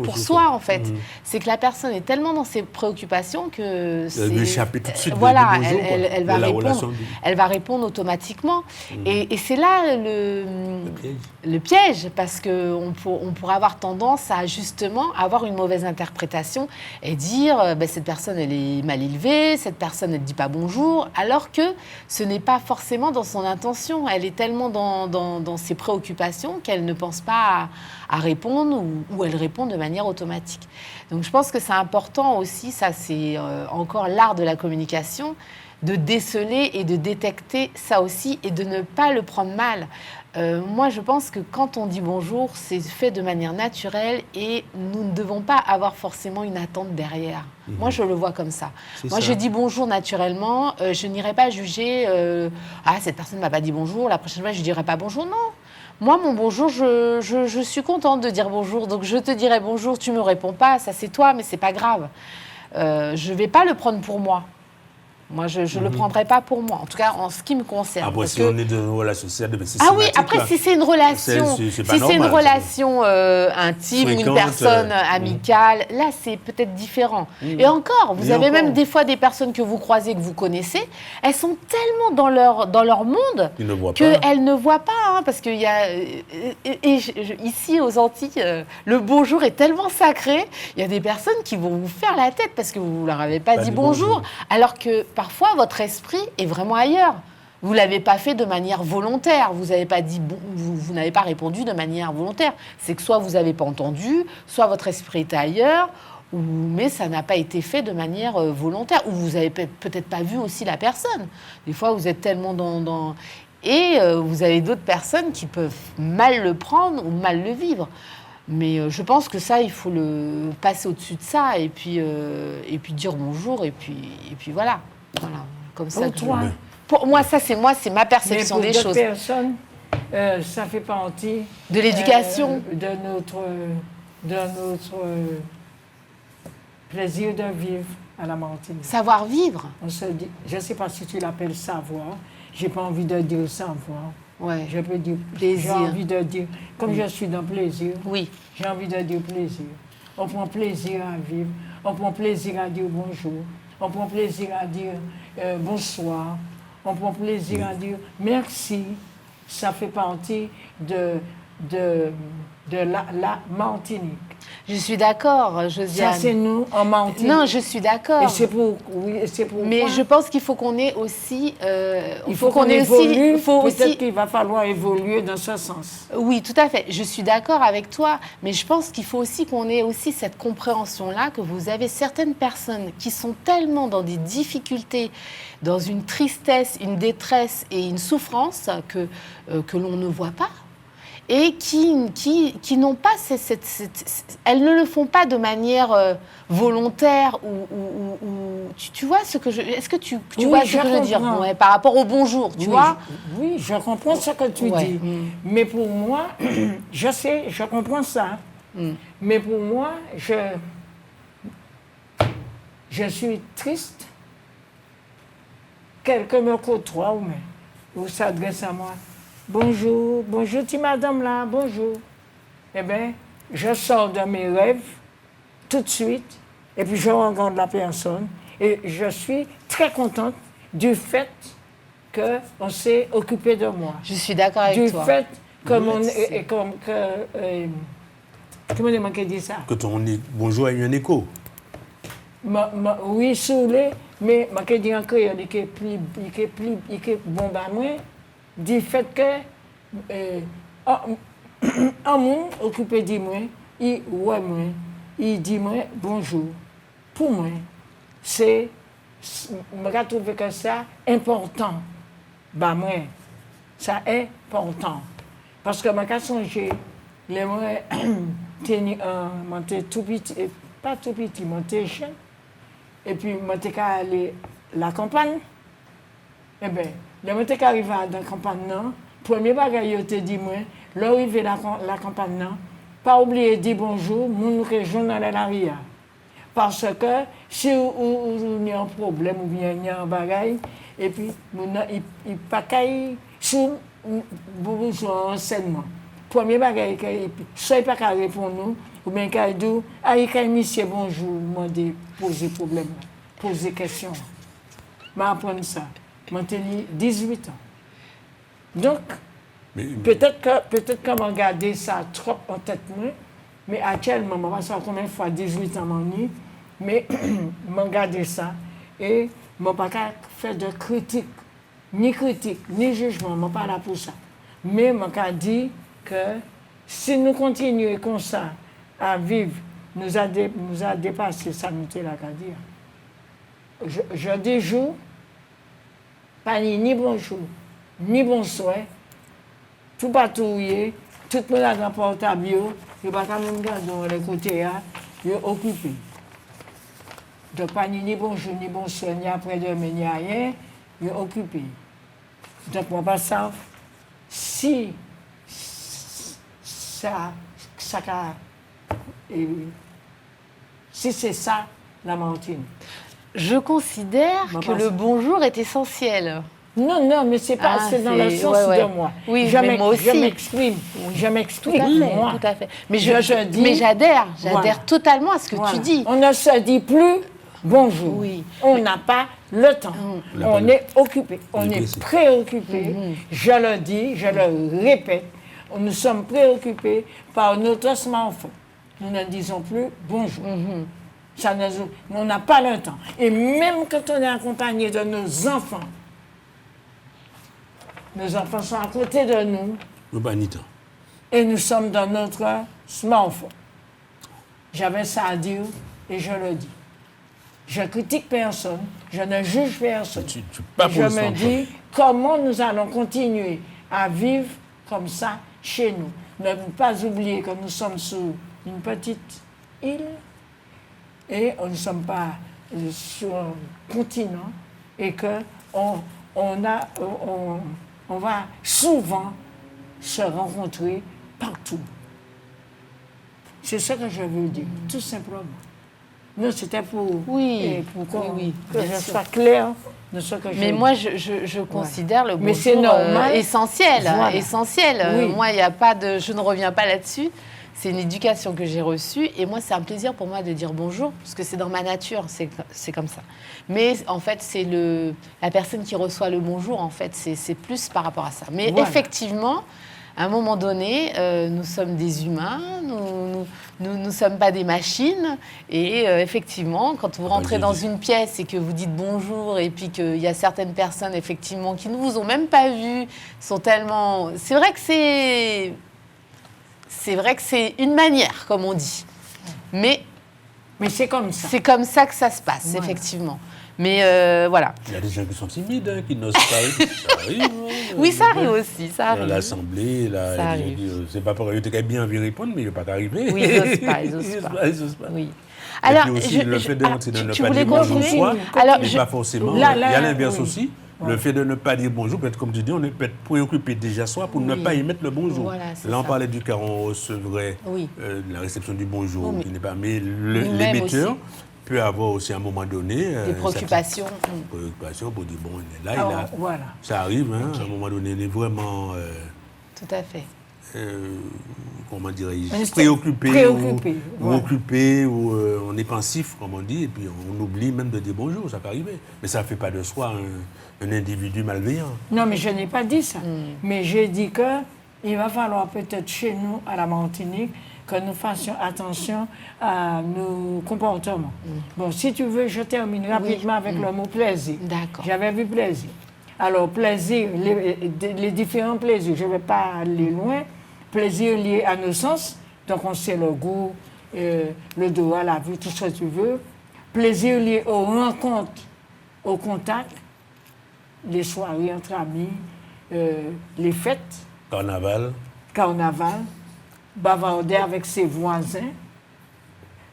en fait. C'est que la personne est tellement dans ses préoccupations que elle veut échapper tout de suite. Voilà, elle va répondre automatiquement. Et c'est là le piège, parce qu'on pourrait avoir tendance à justement avoir une mauvaise interprétation et dire cette personne elle est mal élevée, cette personne elle ne dit pas bonjour, alors que ce n'est pas forcément dans son intention. Elle est tellement dans ses préoccupations qu'elle ne pense pas à répondre ou elle répond de manière automatique. Donc je pense que c'est important aussi, ça c'est encore l'art de la communication, de déceler et de détecter ça aussi et de ne pas le prendre mal. Moi je pense que quand on dit bonjour, c'est fait de manière naturelle et nous ne devons pas avoir forcément une attente derrière. Moi je le vois comme ça. Je dis bonjour naturellement, je n'irai pas juger cette personne ne m'a pas dit bonjour, la prochaine fois je ne dirai pas bonjour, non. Moi, mon bonjour, je suis contente de dire bonjour. Donc, je te dirai bonjour, tu ne me réponds pas, ça c'est toi, mais ce n'est pas grave. Je ne vais pas le prendre pour moi. Moi, je ne le prendrai pas pour moi, en tout cas en ce qui me concerne. Après, Parce si que- on est dans une relation, c'est Ah oui, systématique, après, là. si c'est une relation, C'est pas si c'est une normal, relation intime, une Fréquente, personne amicale, là, c'est peut-être différent. Et encore, vous Et avez encore. même des fois des personnes que vous croisez, que vous connaissez, elles sont tellement dans leur monde Ils ne voient pas. qu'elles ne voient pas, hein, parce qu'il y a... ici, aux Antilles, le bonjour est tellement sacré, il y a des personnes qui vont vous faire la tête parce que vous ne leur avez pas dit bonjour, alors que parfois, votre esprit est vraiment ailleurs. Vous ne l'avez pas fait de manière volontaire. Vous n'avez pas dit vous n'avez pas répondu de manière volontaire. C'est que soit vous n'avez pas entendu, soit votre esprit est ailleurs, mais ça n'a pas été fait de manière volontaire. Ou vous n'avez peut-être pas vu aussi la personne. Des fois, vous êtes tellement dans... Et vous avez d'autres personnes qui peuvent mal le prendre ou mal le vivre. Mais je pense que ça, il faut le passer au-dessus de ça et puis dire bonjour et puis voilà. Comme ça. Pour toi, Pour moi, c'est ma perception mais des pour choses. d'autres personnes, ça fait partie De l'éducation. de notre plaisir de vivre à la Martinique. Savoir vivre. On se dit, je ne sais pas si tu l'appelles savoir, j'ai pas envie de dire savoir. Ouais. Je peux dire Plaisir. J'ai envie de dire, comme je suis dans plaisir, Oui. j'ai envie de dire plaisir. On prend plaisir à vivre, on prend plaisir à dire bonjour, on prend plaisir à dire bonsoir, on prend plaisir à dire merci. Ça fait partie de la Martinique. Je suis d'accord, Ça, Josiane. c'est nous en Martinique. Non, je suis d'accord. Et c'est pour, oui, et c'est pourquoi Mais je pense qu'il faut qu'on ait aussi... il faut qu'on évolue. faut Peut-être aussi... qu'il va falloir évoluer dans ce sens. Oui, tout à fait. Je suis d'accord avec toi, mais je pense qu'il faut aussi qu'on ait aussi cette compréhension-là, que vous avez certaines personnes qui sont tellement dans des difficultés, dans une tristesse, une détresse et une souffrance que l'on ne voit pas. Et qui n'ont pas elles ne le font pas de manière volontaire ou tu vois ce que je est-ce que tu Oui, vois ce je que je veux dire comprends. ouais, par rapport au bonjour, tu vois. Oui, je comprends ce que tu Ouais. dis. Mais pour moi, je sais, je comprends ça. Mais pour moi, je suis triste. Quelqu'un me côtoie ou s'adresse à moi. Bonjour, bonjour, ti madame là, bonjour. Eh bien, je sors de mes rêves tout de suite et puis je rencontre la personne et je suis très contente du fait qu'on s'est occupé de moi. Je suis d'accord avec Du toi. fait comment on dit ça? Que ton bonjour a eu un écho. Oui, saoulé, mais je dis encore, il est plus bon à moi, du fait que un monde occupé de moi, il ouais moi, il dit moi bonjour. Pour moi, je trouve que ça important. Bah moi, ça est important. Parce que je songe, les moi, j'étais tout petit, pas tout petit, j'étais jeune. Et puis, j'étais allé à la campagne. Eh bien, quand j'étais arrivé à la campagne, le premier bagage que je dit, l'arrivée à la campagne, pas oublier de dire bonjour, mon journal à l'arrière. Parce que si il y a un problème ou bien il y a un bagage, et puis, il n'y a pas qu'à sous besoin d'enseignement. Premier bagage, soit il n'y a pas qu'à répondre, ou bien qu'à dire, il y a monsieur bonjour, demander, poser problème, poser question. Je vais apprendre ça. J'ai 18 ans. Donc, peut-être que je regarde ça trop en tête, mais actuellement, je ne sais pas combien de fois 18 ans, mais je regarde ça et je ne peux pas faire de critique, ni jugement, je ne suis pas là pour ça. Mais je dis que si nous continuons comme ça à vivre, nous a dépassé ça, nous là qu'à dire. Je dis jour, pas ni bonjour, ni bonsoir, tout patrouiller, tout le monde a un portable, je ne vais pas même garder les côtés, je suis occupé. Donc, pas ni bonjour, ni bonsoir, ni après-demain, ni rien, je suis occupé. Donc, moi, pas ça, si c'est ça, la Martinique. Je considère Bah, que parce- le bonjour est essentiel. Non, mais c'est pas, Ah, c'est dans le c'est- sens ouais. de moi. Oui, je mais moi aussi. Je m'exprime. Je m'explique, moi. Tout à fait. Mais Je dis- mais j'adhère Voilà. totalement à ce que Voilà. tu dis. On ne se dit plus bonjour. Oui. On n'a pas le temps. On est occupé. On est Dépressif. préoccupé. Je le dis, je le répète. Nous sommes préoccupés par notre smartphone. Nous ne disons plus bonjour. Ça on n'a pas le temps. Et même quand on est accompagné de nos enfants sont à côté de nous Mais pas ni temps. et nous sommes dans notre smartphone. J'avais ça à dire et je le dis. Je critique personne, je ne juge personne. Tu pas pour Je le me smartphone. dis comment nous allons continuer à vivre comme ça chez nous. Ne pas oublier que nous sommes sur une petite île et nous ne sommes pas sur un continent et qu'on on va souvent se rencontrer partout. C'est ce que je veux dire, tout simplement. Non, c'était pour, Oui, que bien je sûr. sois clair de ce que je Mais dis. moi, je considère le Mais c'est bonjour normal. essentiel. Voilà. Essentiel. Oui. Moi, il n'y a pas de... Je ne reviens pas là-dessus. C'est une éducation que j'ai reçue. Et moi, c'est un plaisir pour moi de dire bonjour, parce que c'est dans ma nature, c'est comme ça. Mais en fait, c'est la personne qui reçoit le bonjour, en fait, c'est plus par rapport à ça. Mais Voilà. effectivement, à un moment donné, nous sommes des humains, nous ne sommes pas des machines. Et effectivement, quand vous rentrez dans une pièce et que vous dites bonjour, et puis qu'il y a certaines personnes, effectivement, qui ne vous ont même pas vu, sont tellement... C'est vrai que c'est une manière, comme on dit. Mais c'est comme ça. c'est comme ça que ça se passe, Voilà. effectivement. Mais voilà. Il y a des gens qui sont timides, hein, qui n'osent pas. Ça arrive. Hein. Oui, ça arrive aussi, ça Dans arrive. l'Assemblée, là, Ça il y a des gens arrive. qui, c'est pas pareil, il était bien envie de répondre, mais il n'est pas arrivé. Oui, ils n'osent pas, ils osent pas. Ils osent pas. Oui. Et puis aussi, le fait de ne tu pas voulais dire bonjour continuer soi, Alors, mais pas forcément. Là, Il y a là, l'inverse oui. aussi. Le fait de ne pas dire bonjour, peut-être comme tu dis, on est peut-être préoccupé déjà soi pour ne Oui. pas y mettre le bonjour. Voilà, c'est Là, on ça. parlait du cas où on recevrait Oui. la réception du bonjour, Oui, mais qui n'est pas. Mais nous-mêmes l'émetteur aussi. peut avoir aussi à un moment donné Des préoccupations. Des préoccupations pour dire bon, il est là, Alors, voilà. ça arrive, hein, à un moment donné, il est vraiment. Tout à fait. Comment dirais-je, Mais c'est préoccupé, préoccupé, ou ouais. occupé, ou on est pensif, comme on dit, et puis on oublie même de dire bonjour, ça peut arriver. Mais ça ne fait pas de soi un individu malveillant. Non, mais je n'ai pas dit ça. Mais j'ai dit qu'il va falloir peut-être chez nous, à la Martinique, que nous fassions attention à nos comportements. Bon, si tu veux, je termine rapidement avec le mot plaisir. D'accord. J'avais vu plaisir. Alors, plaisir, les différents plaisirs, je ne vais pas aller loin. Plaisir lié à nos sens, donc on sait le goût, le doigt, la vue, tout ce que tu veux. Plaisir lié aux rencontres, au contact, les soirées entre amis, les fêtes, carnaval, bavarder avec ses voisins.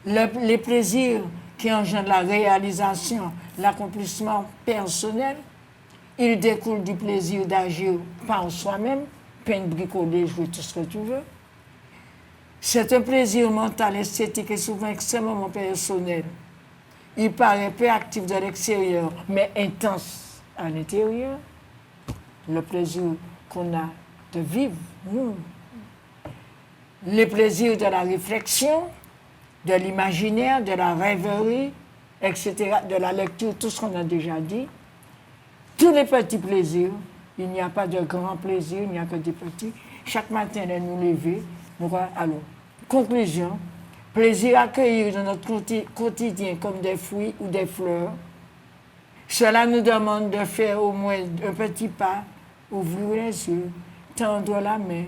Les plaisirs qui engendrent la réalisation, l'accomplissement personnel, il découle du plaisir d'agir par soi-même, peindre, bricoler, jouer tout ce que tu veux. C'est un plaisir mental, esthétique et souvent extrêmement personnel. Il paraît peu actif de l'extérieur, mais intense à l'intérieur. Le plaisir qu'on a de vivre, nous. Les plaisirs de la réflexion, de l'imaginaire, de la rêverie, etc., de la lecture, tout ce qu'on a déjà dit. Tous les petits plaisirs, il n'y a pas de grands plaisirs, il n'y a que des petits. Chaque matin, nous lever, alors, conclusion, plaisir accueillir dans notre quotidien comme des fruits ou des fleurs. Cela nous demande de faire au moins un petit pas, ouvrir les yeux, tendre la main,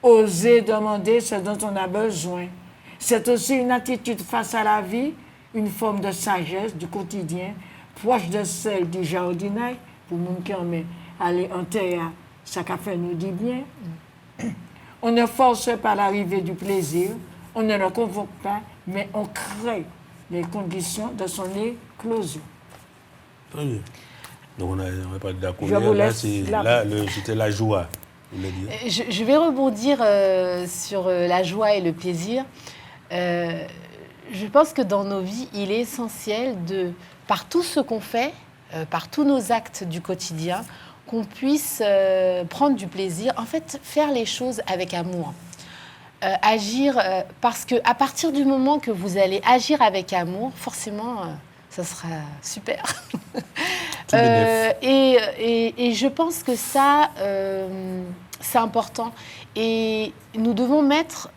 oser demander ce dont on a besoin. C'est aussi une attitude face à la vie, une forme de sagesse du quotidien, proche de celle du jardinage, pour nous qui en met aller en terre, ça qu'a fait nous dit bien. On ne force pas l'arrivée du plaisir, on ne le convoque pas, mais on crée les conditions de son éclosion. Très bien. Donc on n'a pas d'accord. Je vous Là, laisse c'était la joie, vous voulez dire. Je vais rebondir sur la joie et le plaisir. Je pense que dans nos vies, il est essentiel de par tout ce qu'on fait, par tous nos actes du quotidien, qu'on puisse prendre du plaisir, en fait, faire les choses avec amour. Agir, parce qu'à partir du moment que vous allez agir avec amour, forcément, ça sera super. Et je pense que ça, c'est important. Et nous devons mettre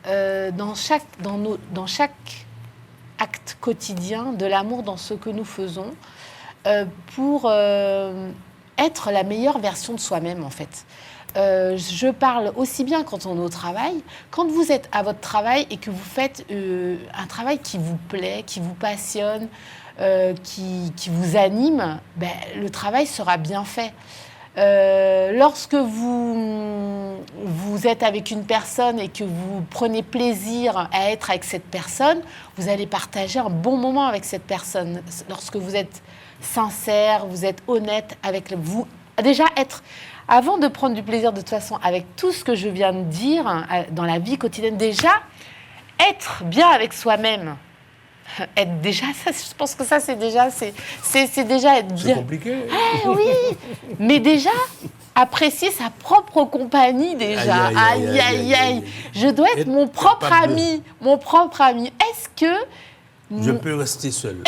dans chaque acte quotidien de l'amour dans ce que nous faisons pour être la meilleure version de soi-même, en fait. Je parle aussi bien quand on est au travail, quand vous êtes à votre travail et que vous faites un travail qui vous plaît, qui vous passionne, qui vous anime, ben, le travail sera bien fait. Lorsque vous êtes avec une personne et que vous prenez plaisir à être avec cette personne, vous allez partager un bon moment avec cette personne. Lorsque vous êtes sincère, vous êtes honnête avec vous. Déjà, avant de prendre du plaisir de toute façon avec tout ce que je viens de dire dans la vie quotidienne, déjà, être bien avec soi-même. Être déjà, ça, je pense que ça, c'est déjà être bien. C'est compliqué. Oui, mais déjà, apprécier sa propre compagnie, déjà. Aïe. Je dois être mon propre ami. Mon propre ami. Est-ce que... Je peux rester seul.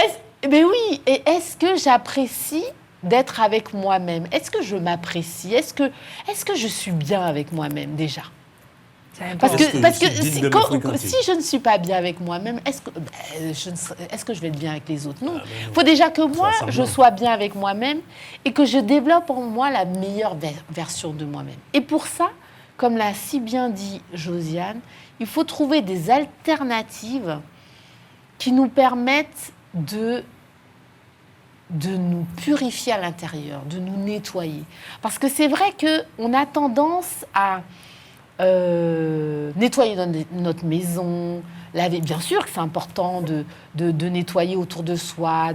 Mais oui, et est-ce que j'apprécie d'être avec moi-même? Est-ce que je m'apprécie? Est-ce que je suis bien avec moi-même, déjà? Parce que si je ne suis pas bien avec moi-même, est-ce que je vais être bien avec les autres? Non. Il faut déjà que moi, je sois bien avec moi-même et que je développe en moi la meilleure version de moi-même. Et pour ça, comme l'a si bien dit Josiane, il faut trouver des alternatives qui nous permettent de nous purifier à l'intérieur, de nous nettoyer. Parce que c'est vrai qu'on a tendance à nettoyer notre maison, laver. Bien sûr que c'est important de nettoyer autour de soi.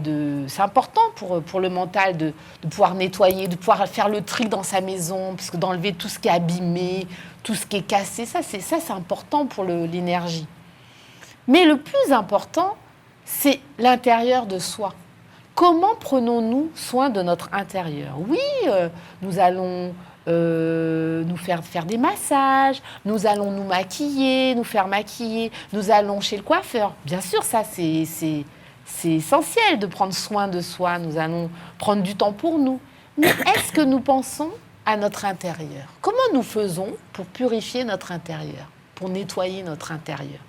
C'est important pour le mental de pouvoir nettoyer, de pouvoir faire le tri dans sa maison, parce que d'enlever tout ce qui est abîmé, tout ce qui est cassé, ça c'est important pour l'énergie. Mais le plus important, c'est l'intérieur de soi. Comment prenons-nous soin de notre intérieur? Oui, nous allons nous faire des massages, nous allons nous maquiller, nous faire maquiller, nous allons chez le coiffeur. Bien sûr, ça, c'est essentiel de prendre soin de soi. Nous allons prendre du temps pour nous. Mais est-ce que nous pensons à notre intérieur? Comment nous faisons pour purifier notre intérieur, pour nettoyer notre intérieur?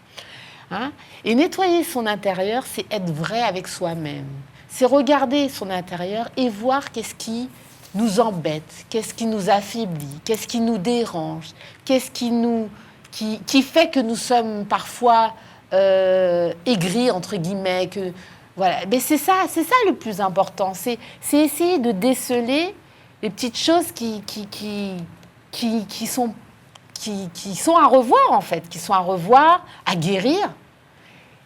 Et nettoyer son intérieur, c'est être vrai avec soi-même. C'est regarder son intérieur et voir qu'est-ce qui nous embête, qu'est-ce qui nous affaiblit, qu'est-ce qui nous dérange, qu'est-ce qui fait que nous sommes parfois aigris, entre guillemets. Voilà. Mais c'est ça le plus important. C'est essayer de déceler les petites choses qui sont à revoir, en fait, qui sont à revoir, à guérir.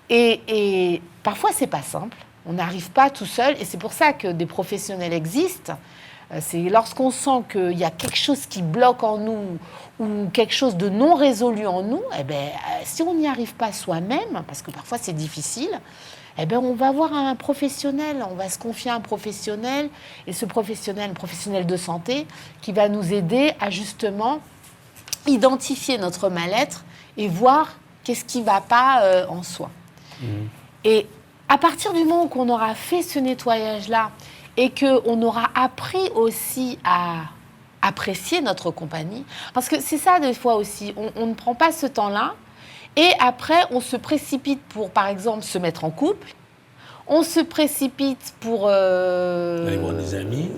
Et parfois, c'est pas simple. On n'arrive pas tout seul. Et c'est pour ça que des professionnels existent. C'est lorsqu'on sent qu'il y a quelque chose qui bloque en nous ou quelque chose de non résolu en nous, si on n'y arrive pas soi-même, parce que parfois c'est difficile, on va voir un professionnel, on va se confier à un professionnel, et ce professionnel, un professionnel de santé, qui va nous aider à justement identifier notre mal-être et voir qu'est-ce qui ne va pas en soi. Et à partir du moment qu'on aura fait ce nettoyage-là, et qu'on aura appris aussi à apprécier notre compagnie. Parce que c'est ça, des fois aussi, on ne prend pas ce temps-là, et après, on se précipite pour, par exemple, se mettre en couple, on se précipite pour... aller voir des amis.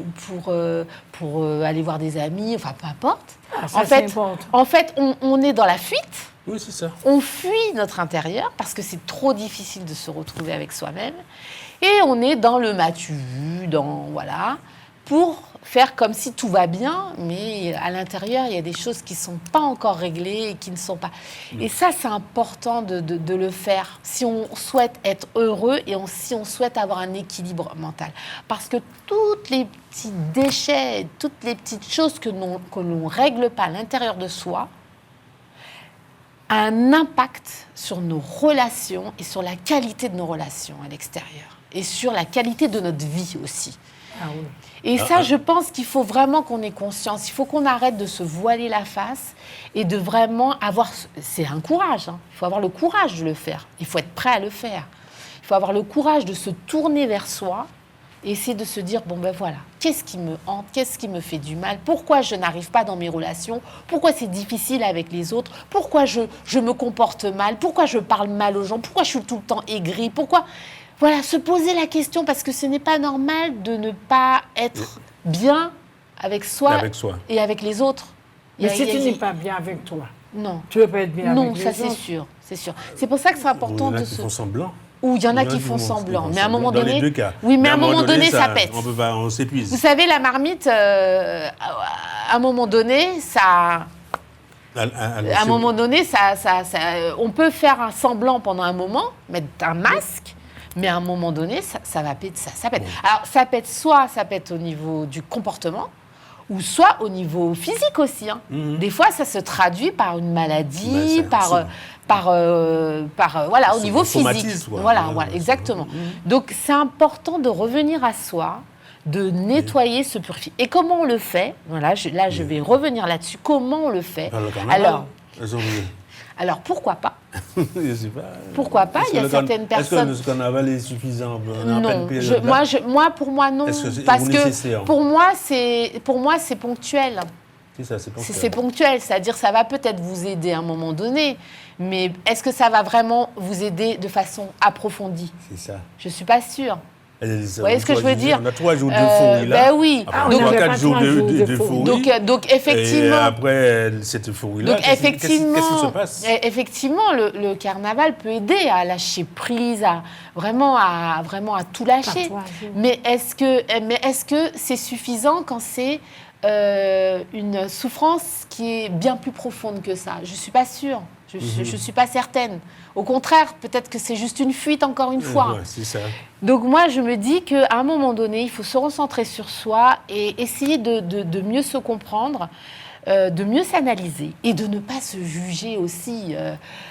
Pour aller voir des amis, enfin, peu importe. En fait, on est dans la fuite. Oui, c'est ça. On fuit notre intérieur, parce que c'est trop difficile de se retrouver avec soi-même. Et on est dans le m'as-tu vu, pour faire comme si tout va bien, mais à l'intérieur, il y a des choses qui ne sont pas encore réglées et qui ne sont pas... Et ça, c'est important de le faire si on souhaite être heureux et si on souhaite avoir un équilibre mental. Parce que tous les petits déchets, toutes les petites choses que l'on ne règle pas à l'intérieur de soi, a un impact sur nos relations et sur la qualité de nos relations à l'extérieur. et sur la qualité de notre vie aussi. Ah oui. Et ça, je pense qu'il faut vraiment qu'on ait conscience. Il faut qu'on arrête de se voiler la face et de vraiment avoir... C'est un courage. Il faut avoir le courage de le faire. Il faut être prêt à le faire. Il faut avoir le courage de se tourner vers soi et essayer de se dire, bon ben voilà, qu'est-ce qui me hante, qu'est-ce qui me fait du mal, pourquoi je n'arrive pas dans mes relations, pourquoi c'est difficile avec les autres, pourquoi je me comporte mal, pourquoi je parle mal aux gens, pourquoi je suis tout le temps aigrie, pourquoi... Voilà, se poser la question, parce que ce n'est pas normal de ne pas être bien avec soi, et avec les autres. Mais si tu n'es pas bien avec toi, non. Tu ne veux pas être bien avec les autres. Non, ça c'est sûr, c'est sûr. C'est pour ça que c'est important de se... Il y en a qui font semblant. Ou il y en a qui font semblant, mais à un moment donné... Dans les deux cas. Oui, mais à un moment donné, ça pète. On s'épuise. Vous savez, la marmite, à un moment donné, ça... À un moment donné, on peut faire un semblant pendant un moment, mettre un masque, mais à un moment donné, ça va péter, ça pète. Alors, ça pète au niveau du comportement, ou soit au niveau physique aussi. Hein. Des fois, ça se traduit par une maladie, voilà, au niveau physique. Voilà, exactement. Donc, c'est important de revenir à soi, de nettoyer, se purifier. Et comment on le fait ? Voilà, je vais revenir là-dessus. Comment on le fait ? Alors, pourquoi pas ? Je sais pas. Pourquoi pas ? Il y a certaines personnes... Est-ce que le carnaval est suffisant ? Non, pour moi, non. Parce que pour moi, c'est ponctuel. C'est ça, c'est ponctuel. C'est ponctuel, c'est-à-dire ça va peut-être vous aider à un moment donné, mais est-ce que ça va vraiment vous aider de façon approfondie ? C'est ça. Je ne suis pas sûre. Vous voyez ce que je veux dire ? On a 3 jours d'euphorie là. Ben oui. Après, on a 4 jours d'euphorie. Donc effectivement. Et après cette euphorie-là, qu'est-ce qui se passe ? Effectivement, le carnaval peut aider à lâcher prise, à tout lâcher. Mais est-ce que c'est suffisant quand c'est une souffrance qui est bien plus profonde que ça ? Je ne suis pas sûre. Je ne suis pas certaine. Au contraire, peut-être que c'est juste une fuite, encore une fois. Ouais, c'est ça. Donc moi, je me dis qu'à un moment donné, il faut se recentrer sur soi et essayer de mieux se comprendre, de mieux s'analyser et de ne pas se juger aussi.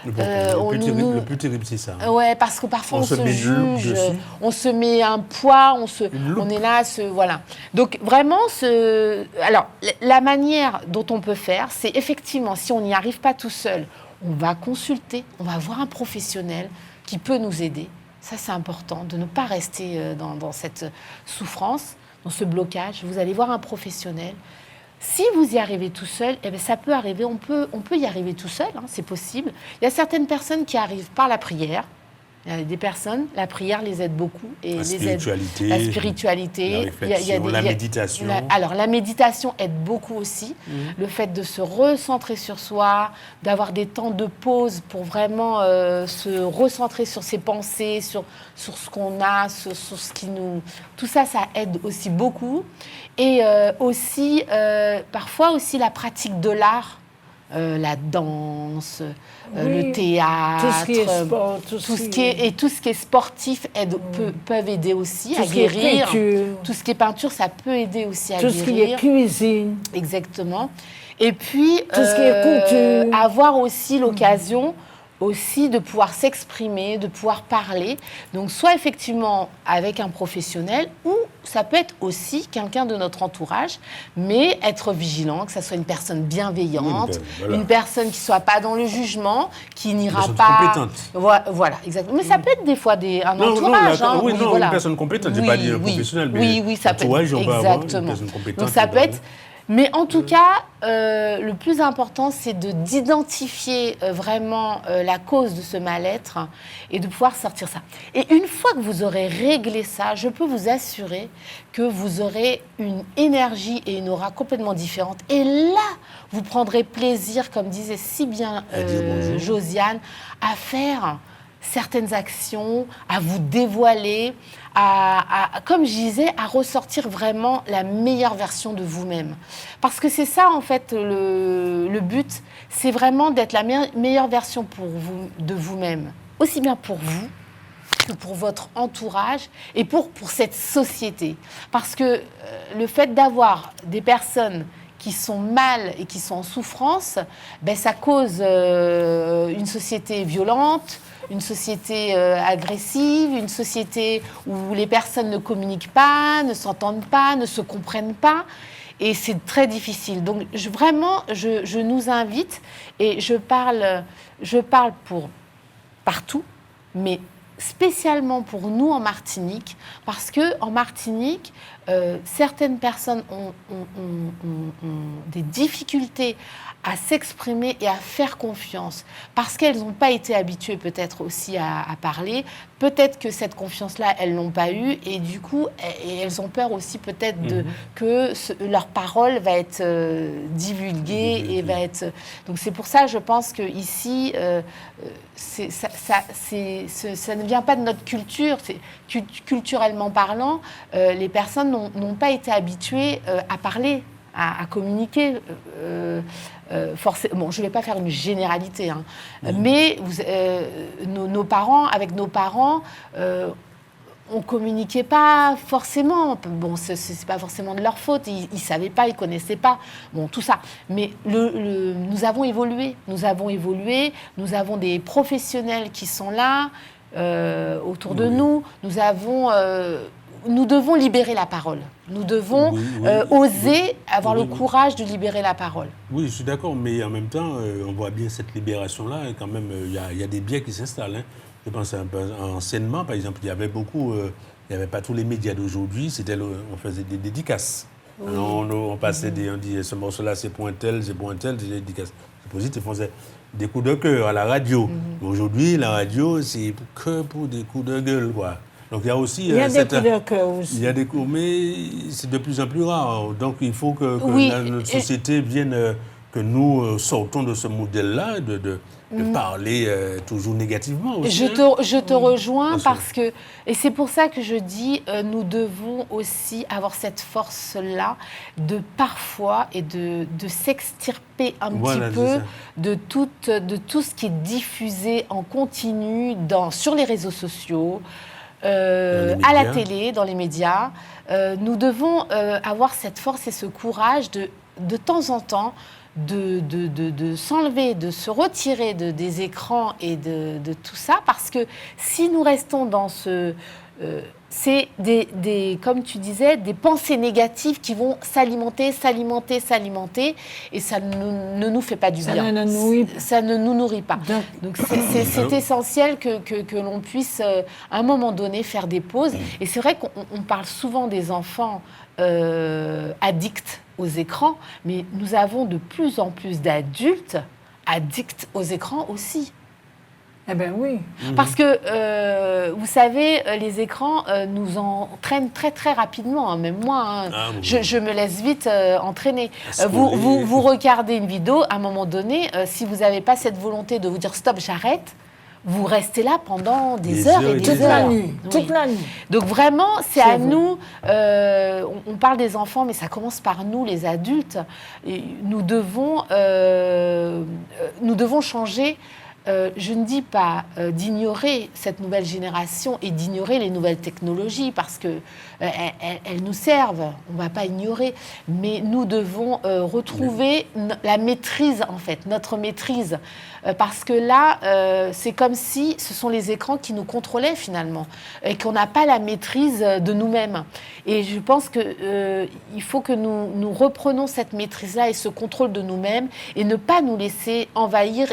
Le plus terrible, c'est ça. Ouais, parce que parfois on se juge, on se met un poids, on est là, voilà. Donc vraiment, alors la manière dont on peut faire, c'est effectivement, si on n'y arrive pas tout seul, on va consulter, on va voir un professionnel qui peut nous aider. Ça, c'est important, de ne pas rester dans cette souffrance, dans ce blocage. Vous allez voir un professionnel. Si vous y arrivez tout seul, eh bien, ça peut arriver, on peut y arriver tout seul, hein, c'est possible. Il y a certaines personnes qui arrivent par la prière. Il y a des personnes, la prière les aide beaucoup. Et la spiritualité, la réflexion, la méditation. Alors, la méditation aide beaucoup aussi. Le fait de se recentrer sur soi, d'avoir des temps de pause pour vraiment se recentrer sur ses pensées, sur ce qu'on a, sur ce qui nous... Tout ça, ça aide aussi beaucoup. Et aussi, parfois aussi la pratique de l'art. La danse, le théâtre, tout ce qui est sport, tout ce qui est sportif peuvent aider aussi à guérir. Tout ce qui est peinture, ça peut aider aussi à guérir. Tout ce qui est cuisine. Exactement. Et puis, tout ce qui est couture. Avoir aussi l'occasion aussi de pouvoir s'exprimer, de pouvoir parler. Donc, soit effectivement avec un professionnel, ou ça peut être aussi quelqu'un de notre entourage, mais être vigilant, que ça soit une personne bienveillante, une personne qui ne soit pas dans le jugement, qui n'ira pas... Compétente. Voilà, exactement. Mais ça peut être des fois un entourage. Une personne compétente, je n'ai pas dit un professionnel, mais ça peut être. Exactement. Donc, ça peut être... Mais en tout cas, le plus important, c'est d'identifier vraiment la cause de ce mal-être et de pouvoir sortir ça. Et une fois que vous aurez réglé ça, je peux vous assurer que vous aurez une énergie et une aura complètement différente. Et là, vous prendrez plaisir, comme disait si bien Josiane, à faire certaines actions, à vous dévoiler, comme je disais, à ressortir vraiment la meilleure version de vous-même. Parce que c'est ça, en fait, le but, c'est vraiment d'être la meilleure version de vous-même, aussi bien pour vous que pour votre entourage et pour cette société. Parce que le fait d'avoir des personnes qui sont mal et qui sont en souffrance, ça cause une société violente, une société agressive, une société où les personnes ne communiquent pas, ne s'entendent pas, ne se comprennent pas. Et c'est très difficile. Donc je nous invite, et je parle pour partout, mais spécialement pour nous en Martinique, parce qu'en Martinique, certaines personnes ont des difficultés à s'exprimer et à faire confiance, parce qu'elles n'ont pas été habituées peut-être aussi à parler, peut-être que cette confiance-là, elles ne l'ont pas eue, et du coup, elles ont peur aussi peut-être que leur parole va être divulguée, et va être... Donc c'est pour ça, je pense qu'ici, ça ne vient pas de notre culture. Culturellement parlant, les personnes n'ont pas été habituées à parler, à communiquer. Bon, je ne vais pas faire une généralité, hein, mais nos parents, on ne communiquait pas forcément. Bon, ce n'est pas forcément de leur faute. Ils ne savaient pas, ils ne connaissaient pas. Bon, tout ça. Mais nous avons évolué. Nous avons des professionnels qui sont là, autour de nous. Nous devons libérer la parole. Nous devons oser avoir le courage de libérer la parole. Oui, je suis d'accord, mais en même temps, on voit bien cette libération-là, et quand même, il y a des biais qui s'installent. Hein. Je pense anciennement, par exemple, il y avait il n'y avait pas tous les médias d'aujourd'hui, on faisait des dédicaces. Oui. On passait on dit, ce morceau-là, c'est pour un tel, des dédicaces. C'est positif, on faisait des coups de cœur à la radio. Aujourd'hui, la radio, c'est que pour des coups de gueule, quoi. Donc il y a aussi... Il y a des coups de cœur aussi. Il y a des coups, mais c'est de plus en plus rare. Donc il faut que notre société vienne, que nous sortons de ce modèle-là, de parler toujours négativement aussi. Je te rejoins parce que... Et c'est pour ça que je dis, nous devons aussi avoir cette force-là de parfois et de s'extirper un petit peu de tout ce qui est diffusé en continu sur les réseaux sociaux, à la télé, dans les médias. Nous devons avoir cette force et ce courage de temps en temps de s'enlever, de se retirer des écrans et de tout ça, parce que si nous restons dans c'est comme tu disais, des pensées négatives qui vont s'alimenter, et ça ne nous fait pas du bien. Ça ne nous nourrit pas. Donc c'est essentiel que l'on puisse, à un moment donné, faire des pauses. Et c'est vrai qu'on parle souvent des enfants addicts aux écrans, mais nous avons de plus en plus d'adultes addicts aux écrans aussi. Eh bien oui. Parce que, vous savez, les écrans nous entraînent très très rapidement, hein, même moi. Hein. Je me laisse vite entraîner. Vous regardez une vidéo, à un moment donné, si vous n'avez pas cette volonté de vous dire « stop, j'arrête », vous restez là pendant des heures et des heures. Toute la nuit. Donc vraiment, c'est à nous, on parle des enfants, mais ça commence par nous, les adultes. Et nous devons changer. Je ne dis pas d'ignorer cette nouvelle génération et d'ignorer les nouvelles technologies, parce qu'elles nous servent, on ne va pas ignorer, mais nous devons retrouver la maîtrise, en fait, notre maîtrise. Parce que là, c'est comme si ce sont les écrans qui nous contrôlaient finalement, et qu'on n'a pas la maîtrise de nous-mêmes. Et je pense qu'il faut que nous reprenons cette maîtrise-là et ce contrôle de nous-mêmes, et ne pas nous laisser envahir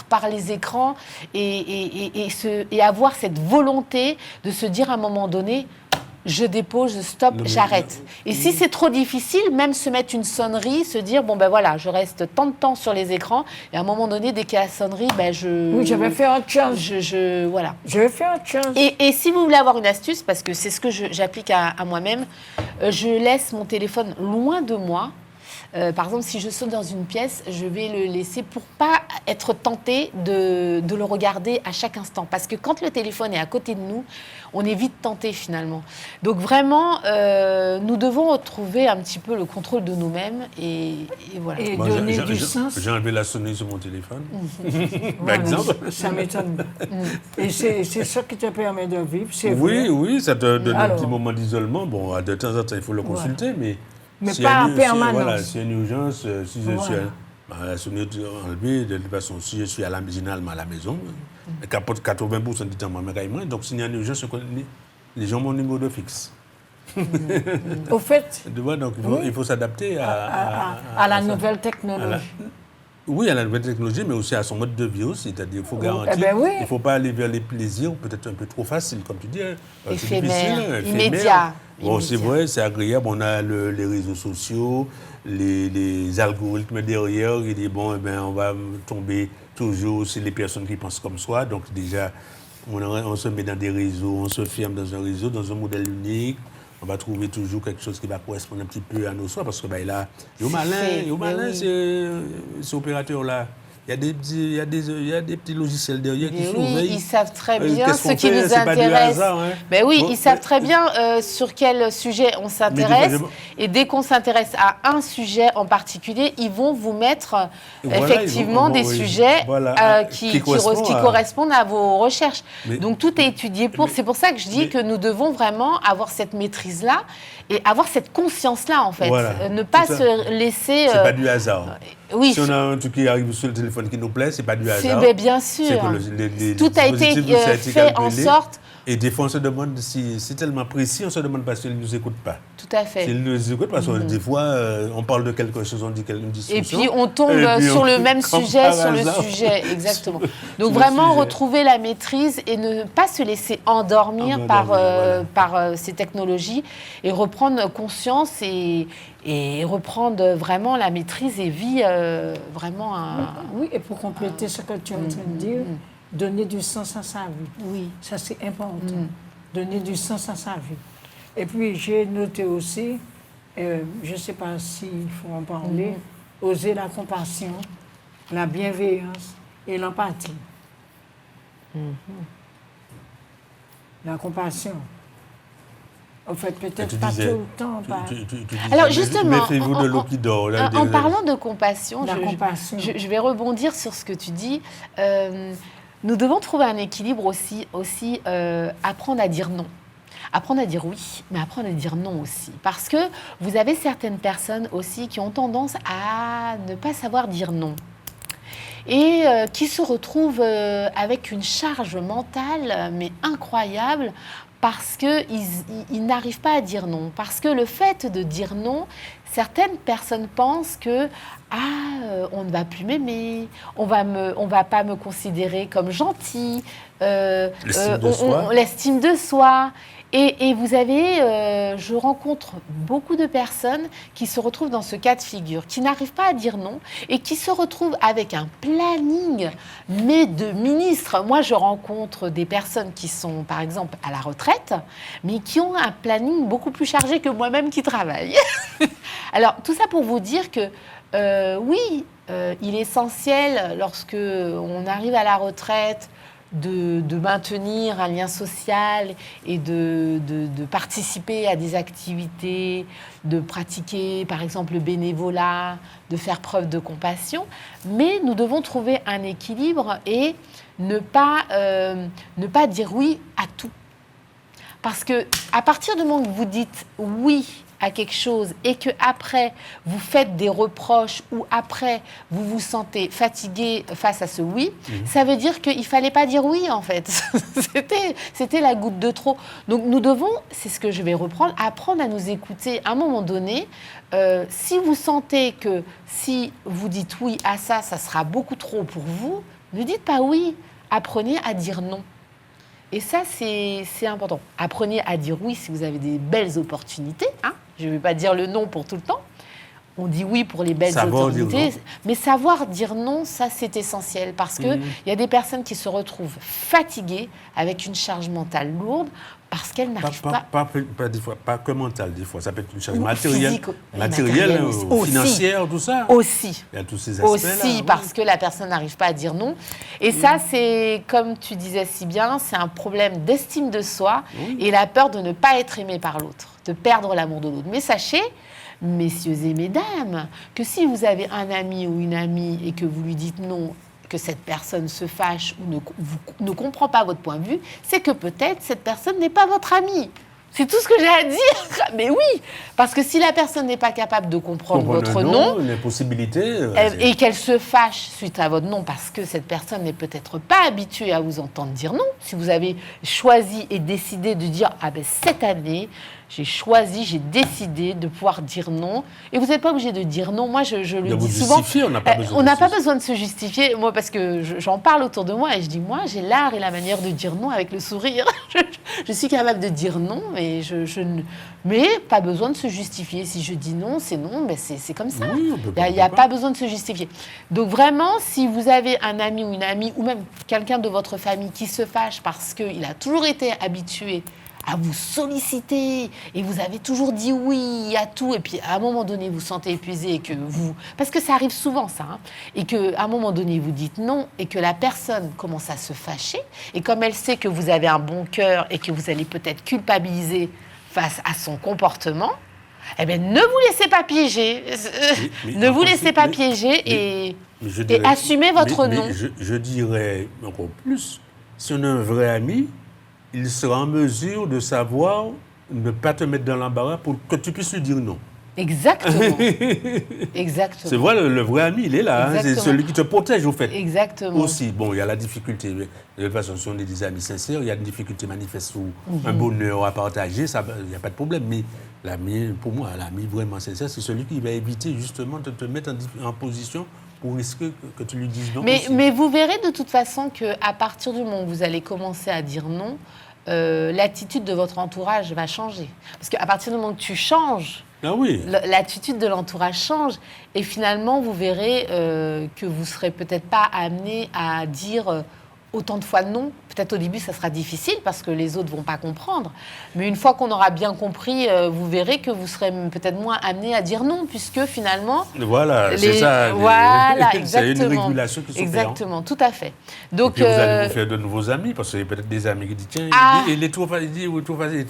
par les écrans, et avoir cette volonté de se dire à un moment donné, je dépose, je stoppe, j'arrête. Et si c'est trop difficile, même se mettre une sonnerie, se dire, bon ben voilà, je reste tant de temps sur les écrans, et à un moment donné, dès qu'il y a la sonnerie, ben Oui, je vais faire autre chose. Voilà. Je vais faire autre chose. Et si vous voulez avoir une astuce, parce que c'est ce que j'applique à moi-même, je laisse mon téléphone loin de moi. Par exemple, si je saute dans une pièce, je vais le laisser pour pas être tentée de le regarder à chaque instant. Parce que quand le téléphone est à côté de nous, on est vite tenté finalement. Donc vraiment, nous devons retrouver un petit peu le contrôle de nous-mêmes et voilà. Et donner du sens. J'ai enlevé la sonnerie sur mon téléphone, par exemple. Ça m'étonne. Et c'est ça qui te permet de vivre, c'est vrai. Oui, ça te donne un Alors, petit moment d'isolement. Bon, de temps en temps, il faut le consulter, mais pas en permanence. Voilà, s'il y a une urgence, si je suis La sonnerie enlevée, de toute façon, si je suis généralement à la maison, 80% du temps, moi, donc s'il y a une urgence, les gens ont mon numéro de fixe. Au fait, Tu vois, donc il faut s'adapter à la nouvelle technologie. Oui, à la nouvelle technologie, mais aussi à son mode de vie aussi. C'est-à-dire qu'il faut garantir. Il ne faut pas aller vers les plaisirs peut-être un peu trop faciles, comme tu dis. C'est Éphémère, immédiat. Bon, c'est vrai, c'est agréable. On a les réseaux sociaux, les algorithmes derrière. Il dit, bon, on va tomber toujours sur les personnes qui pensent comme soi. Donc déjà, on se met dans des réseaux, on se ferme dans un réseau, dans un modèle unique. On va trouver toujours quelque chose qui va correspondre un petit peu à nos soins, parce que là, il y a malin, ces opérateurs-là. Il y a des petits logiciels derrière qui surveillent. Ils savent très bien ce qui nous intéresse. Mais oui, ils savent très bien sur quel sujet on s'intéresse. Et dès qu'on s'intéresse à un sujet en particulier, ils vont vous mettre effectivement des sujets qui correspondent à vos recherches. Donc tout est étudié pour. C'est pour ça que je dis que nous devons vraiment avoir cette maîtrise-là et avoir cette conscience-là, en fait. Ne pas se laisser... C'est pas du hasard. Oui. Si on a un truc qui arrive sur le téléphone qui nous plaît, c'est pas du hasard. Bien sûr. Tout a été fait en sorte... Et des fois, on se demande si c'est tellement précis, on se demande pas s'ils ne nous écoutent pas. Tout à fait. S'ils nous écoutent, parce que des fois, on parle de quelque chose, on dit une discussion. Et puis, on tombe sur le même sujet, exactement. Donc, vraiment, retrouver la maîtrise et ne pas se laisser endormir par ces technologies et reprendre conscience et reprendre vraiment la maîtrise et vie vraiment Oui, et pour compléter ce que tu es en train de dire, donner du sens à sa vie. Oui. Ça, c'est important. Donner du sens à sa vie. Et puis, j'ai noté aussi, je ne sais pas s'il faut en parler, oser la compassion, la bienveillance et l'empathie. La compassion. En fait, peut-être pas tout le temps. Alors justement, méfiez-vous de l'eau qui dort. En parlant de compassion, je vais rebondir sur ce que tu dis. Nous devons trouver un équilibre aussi apprendre à dire non. Apprendre à dire oui, mais apprendre à dire non aussi. Parce que vous avez certaines personnes aussi qui ont tendance à ne pas savoir dire non. Et qui se retrouvent avec une charge mentale, mais incroyable, parce qu'ils n'arrivent pas à dire non. Parce que le fait de dire non, certaines personnes pensent que on ne va plus m'aimer, on va pas me considérer comme gentil, l'estime de soi. Et vous avez, je rencontre beaucoup de personnes qui se retrouvent dans ce cas de figure, qui n'arrivent pas à dire non et qui se retrouvent avec un planning, mais de ministres. Moi, je rencontre des personnes qui sont, par exemple, à la retraite, mais qui ont un planning beaucoup plus chargé que moi-même qui travaille. Alors, tout ça pour vous dire que, oui, il est essentiel, lorsque on arrive à la retraite, de maintenir un lien social et de participer à des activités, de pratiquer par exemple le bénévolat, de faire preuve de compassion, mais nous devons trouver un équilibre et ne pas dire oui à tout. Parce que à partir du moment où vous dites oui à quelque chose et que après vous faites des reproches ou après vous vous sentez fatigué face à ce oui, ça veut dire qu'il fallait pas dire oui en fait. C'était la goutte de trop. Donc nous devons, c'est ce que je vais reprendre, apprendre à nous écouter. À un moment donné, si vous sentez que si vous dites oui à ça, ça sera beaucoup trop pour vous, ne dites pas oui. Apprenez à dire non. Et ça, c'est important. Apprenez à dire oui si vous avez des belles opportunités. Hein. Je ne vais pas dire le non pour tout le temps. On dit oui pour les belles opportunités. Mais savoir dire non, ça, c'est essentiel. Parce qu'il y a des personnes qui se retrouvent fatiguées avec une charge mentale lourde parce qu'elles n'arrivent pas... Pas que mentale, des fois. Ça peut être une charge matérielle, financière, tout ça. Aussi. Il y a tous ces aspects-là. Aussi, parce que la personne n'arrive pas à dire non. Et ça, c'est, comme tu disais si bien, c'est un problème d'estime de soi et la peur de ne pas être aimé par l'autre, de perdre l'amour de l'autre. Mais sachez, messieurs et mesdames, que si vous avez un ami ou une amie et que vous lui dites non, que cette personne se fâche ou ne comprend pas votre point de vue, c'est que peut-être cette personne n'est pas votre amie. C'est tout ce que j'ai à dire. Mais oui, parce que si la personne n'est pas capable de comprendre votre nom, les possibilités, et qu'elle se fâche suite à votre nom parce que cette personne n'est peut-être pas habituée à vous entendre dire non, si vous avez choisi et décidé de dire « Ah ben cette année, j'ai décidé de pouvoir dire non », et vous n'êtes pas obligé de dire non. Moi, je le dis souvent. On n'a pas besoin on n'a pas besoin de se justifier. Moi, parce que j'en parle autour de moi et je dis, moi, j'ai l'art et la manière de dire non avec le sourire. Je suis capable de dire non, mais pas besoin de se justifier. Si je dis non, c'est non, mais c'est comme ça. Oui, Il n'y a pas besoin de se justifier. Donc vraiment, si vous avez un ami ou une amie, ou même quelqu'un de votre famille qui se fâche parce qu'il a toujours été habitué à vous solliciter et vous avez toujours dit oui à tout, et puis à un moment donné vous sentez épuisé et que vous, parce que ça arrive souvent ça, hein, et qu'à un moment donné vous dites non et que la personne commence à se fâcher, et comme elle sait que vous avez un bon cœur et que vous allez peut-être culpabiliser face à son comportement, eh bien ne vous laissez pas piéger, ne vous laissez pas piéger et assumez votre non. Je dirais encore plus, si on a un vrai ami, il sera en mesure de savoir ne pas te mettre dans l'embarras pour que tu puisses lui dire non. Exactement. Exactement. C'est vrai, le vrai ami, il est là. Hein, c'est celui qui te protège, au fait. Exactement. Aussi, bon, il y a la difficulté. De toute façon, si on est des amis sincères, il y a une difficulté manifeste ou un bonheur à partager, il n'y a pas de problème. Mais l'ami, pour moi, l'ami vraiment sincère, c'est celui qui va éviter justement de te mettre en position pour risquer que tu lui dises non. Mais vous verrez de toute façon qu'à partir du moment où vous allez commencer à dire non, l'attitude de votre entourage va changer. Parce qu'à partir du moment que tu changes, l'attitude de l'entourage change. Et finalement, vous verrez que vous ne serez peut-être pas amené à dire autant de fois non. Peut-être au début, ça sera difficile parce que les autres ne vont pas comprendre. Mais une fois qu'on aura bien compris, vous verrez que vous serez peut-être moins amené à dire non, puisque finalement... Voilà, c'est ça. Voilà, exactement. C'est une régulation qui s'opère. Exactement, tout à fait. Donc, et puis vous allez vous faire de nouveaux amis, parce qu'il y a peut-être des amis qui disent, tiens, il est trop facile, il dit trop facile.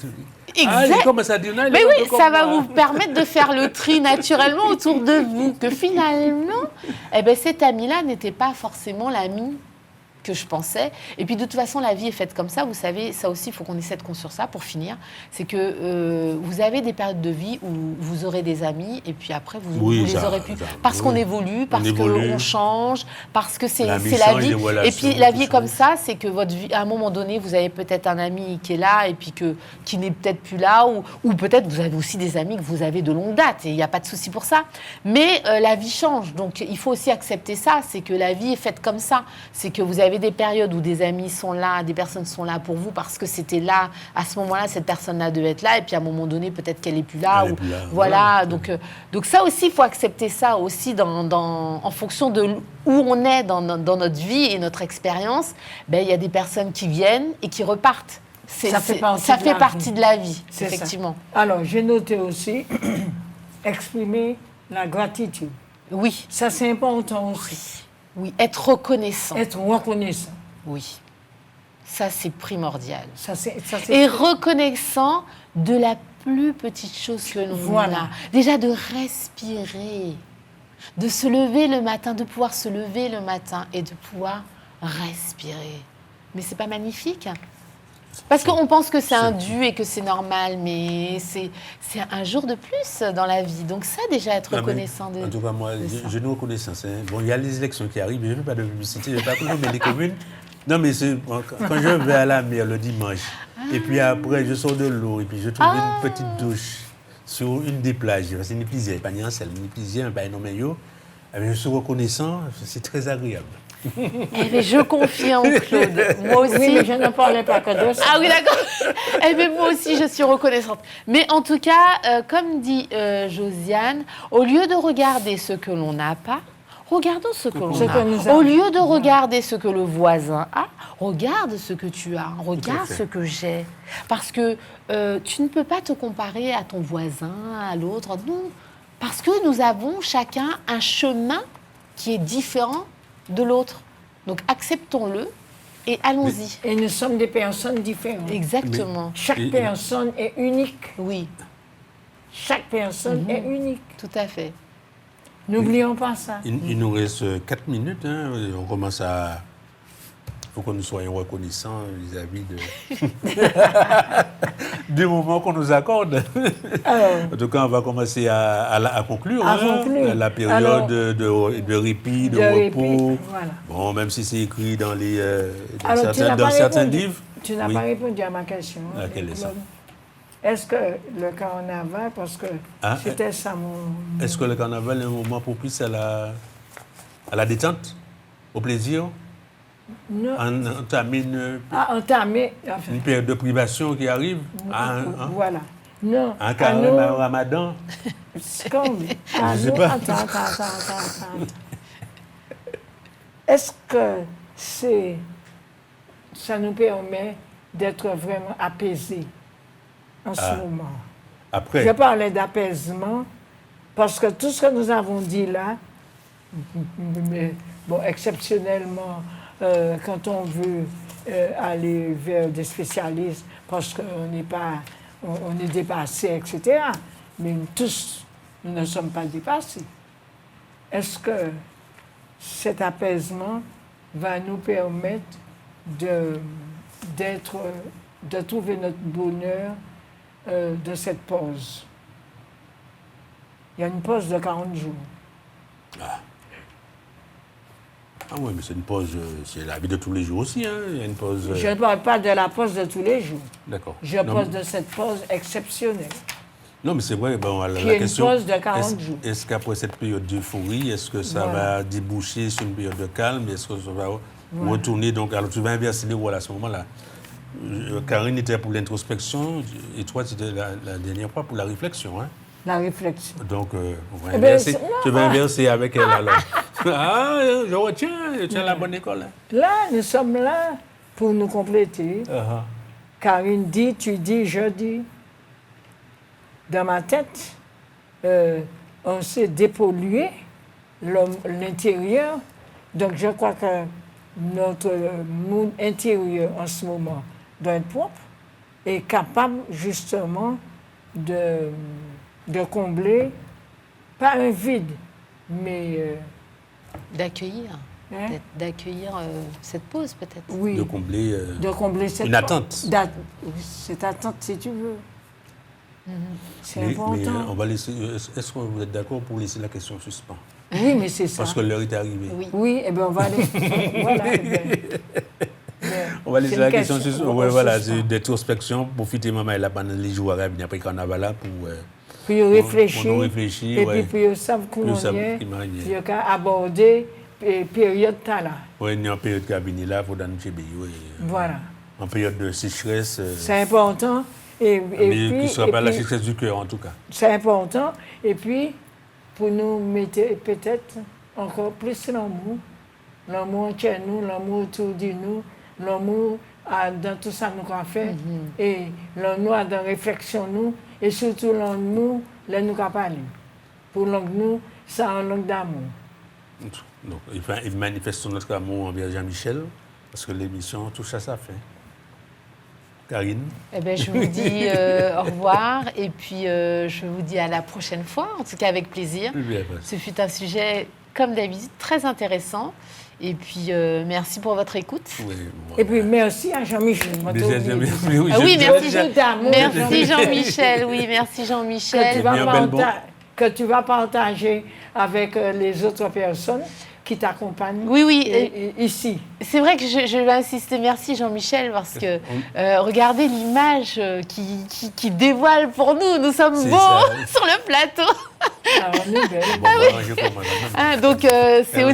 Il commence à dire non, mais oui, ça va vous permettre de faire le tri naturellement autour de vous, que finalement, cet ami-là n'était pas forcément l'ami que je pensais. Et puis de toute façon, la vie est faite comme ça. Vous savez, ça aussi, il faut qu'on essaie de construire ça pour finir. C'est que vous avez des périodes de vie où vous aurez des amis et puis après, vous les aurez plus. Parce qu'on évolue, parce qu'on change, parce que c'est la vie. Et puis la vie est comme ça, c'est que votre vie, à un moment donné, vous avez peut-être un ami qui est là et puis qui n'est peut-être plus là, ou peut-être vous avez aussi des amis que vous avez de longue date et il n'y a pas de souci pour ça. Mais la vie change. Donc il faut aussi accepter ça. C'est que la vie est faite comme ça. C'est que vous avez des périodes où des amis sont là, des personnes sont là pour vous parce que c'était là, à ce moment-là, cette personne-là devait être là, et puis à un moment donné, peut-être qu'elle n'est plus là. Voilà. Donc ça aussi, il faut accepter ça aussi en fonction de où on est dans notre vie et notre expérience. Il y a des personnes qui viennent et qui repartent. Ça fait partie de la vie, effectivement. Ça. Alors, j'ai noté aussi exprimer la gratitude. Oui. Ça, c'est important aussi. Oui, être reconnaissant. Être reconnaissant. Oui, ça c'est primordial. Et reconnaissant de la plus petite chose que l'on a. Déjà de respirer, de se lever le matin, de pouvoir se lever le matin et de pouvoir respirer. Mais c'est pas magnifique ? Parce qu'on pense que c'est un dû et que c'est normal, mais c'est un jour de plus dans la vie. Donc ça, déjà, être reconnaissant de ça. En tout cas, moi, je nous reconnaissance. Bon, il y a les élections qui arrivent, je ne fais pas de publicité, je ne vais pas nommer les communes. Non, mais quand je vais à la mer le dimanche, et puis après, je sors de l'eau, et puis je trouve une petite douche sur une des plages. C'est une plisière, pas une seule, une plisière, un non mais je suis reconnaissant, c'est très agréable. Je confirme, Claude. Moi aussi. Oui, je ne parlais pas que de ça. Ah oui, d'accord. Moi aussi, je suis reconnaissante. Mais en tout cas, comme dit Josiane, au lieu de regarder ce que l'on n'a pas, regardons ce que l'on a. Au lieu de regarder ce que le voisin a, regarde ce que tu as. Regarde ce que j'ai. Parce que tu ne peux pas te comparer à ton voisin, à l'autre. Non. Parce que nous avons chacun un chemin qui est différent de l'autre. Donc, acceptons-le et allons-y. Et nous sommes des personnes différentes. Exactement. Chaque personne est unique. Oui. Chaque personne est unique. Tout à fait. N'oublions pas ça. Il nous reste 4 minutes. Hein. On commence à... Il faut que nous soyons reconnaissants vis-à-vis du moment qu'on nous accorde. Alors, En tout cas, on va commencer à conclure, À conclure. la période Alors, de répit, de de repos. répit, voilà. Bon, même si c'est écrit dans, Alors, dans certains livres. Tu n'as Oui. pas répondu à ma question. Laquelle est ça? Est-ce que le carnaval, parce que Ah, c'était ça mon... Est-ce que le carnaval est un moment propice à la détente, au plaisir, Non. entamer Entamer, enfin, une période de privation qui arrive, voilà. Non. un à carême, nous, un ramadan? comme, à Je sais nous- pas. Attends. Est-ce que ça nous permet d'être vraiment apaisés en ce moment? Après, Je parlais d'apaisement parce que tout ce que nous avons dit là, mais, bon, exceptionnellement, quand on veut aller vers des spécialistes parce qu'on n'est pas, on est dépassé, etc. Mais tous, nous ne sommes pas dépassés. Est-ce que cet apaisement va nous permettre de trouver notre bonheur de cette pause? Il y a une pause de 40 jours. ah oui, mais c'est une pause, c'est la vie de tous les jours aussi, hein. Il y a une pause. Je ne parle pas de la pause de tous les jours. D'accord. Je Non, parle de cette pause exceptionnelle. Non, mais c'est vrai, bon, la Qui est une question. pause de 40 jours. Est-ce qu'après cette période d'euphorie, est-ce que ça Voilà. va déboucher sur une période de calme? Est-ce que ça va retourner? Donc, alors tu vas inverser les rôles à ce moment-là. Karine était pour l'introspection et toi, tu étais la dernière fois pour la réflexion. Hein? La réflexion. Donc, on va Eh ben, inverser. Tu vas inverser avec elle alors. Ah, je retiens la bonne école. Hein. Là, nous sommes là pour nous compléter. Karine dit, tu dis, je dis. Dans ma tête, on s'est dépollué l'intérieur. Donc, je crois que notre monde intérieur en ce moment doit être propre et capable justement de combler, pas un vide, mais D'accueillir. hein, Peut-être d'accueillir cette pause, peut-être. oui, De combler de combler cette une attente. cette attente, si tu veux. C'est Mais important. on va laisser. Est-ce que vous êtes d'accord pour laisser la question en suspens? Oui, mais c'est ça. Parce que l'heure est arrivée. Oui. Oui, eh bien, on va aller. Voilà. On va laisser la question en suspens. suspens. Ouais, voilà, c'est d'introspection. Profiter, maman, elle a pendant les jours arabes, après le carnaval là, pour réfléchir. pour nous réfléchir, Et ouais. puis, pour savoir comment Pour on savoir est. comment on est. Puis, on aborder la période là. Oui, il y a une période qui a venu là, il faut dans le pays. Voilà. En période de sécheresse. C'est important. Et Mais puis, qui ne sera pas la puis, sécheresse du cœur, en tout cas. c'est important. Et puis, pour nous mettre peut-être encore plus l'amour. L'amour entre nous, l'amour autour de nous, l'amour dans tout ça nous avons fait. Et l'amour dans la réflexion nous. Et surtout l'amour, là nous avons parlé. Pour nous, c'est un langue d'amour. Donc, il manifeste notre amour envers Jean-Michel, parce que l'émission touche à sa fin. Karine? Eh ben, je vous dis au revoir et puis je vous dis à la prochaine fois, en tout cas avec plaisir. Oui, bien, Ce fut un sujet, comme d'habitude, très intéressant. Et puis, merci pour votre écoute. oui, Et puis merci à Jean-Michel. Ah oui, merci, Merci merci Jean-Michel. Oui, merci Jean-Michel. Que tu vas partager avec les autres personnes qui t'accompagnent Oui. ici. C'est vrai que je vais insister. Merci Jean-Michel parce que regardez l'image qui dévoile pour nous. Nous sommes C'est beaux ça. sur le plateau. Alors, nous, belle. Donc c'est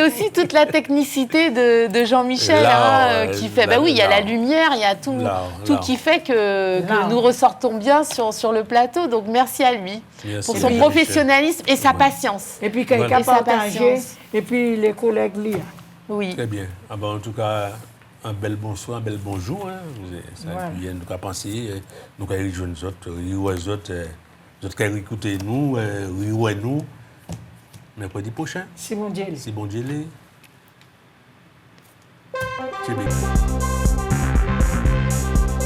aussi toute la technicité de Jean-Michel qui fait. Il y a la lumière, il y a tout qui fait que nous ressortons bien sur le plateau. Donc merci à lui pour son professionnalisme et sa patience. Et puis quelqu'un partagé. Et puis les collègues lire. Oui. Très bien. En tout cas, un bel bonsoir, un bel bonjour. Hein. Ça vient nous penser, nous allons rejoindre les autres, les autres qui écouter nous, nous, mercredi prochain. Si mon Dieu. Si bon Dieu l'est. C'est bien.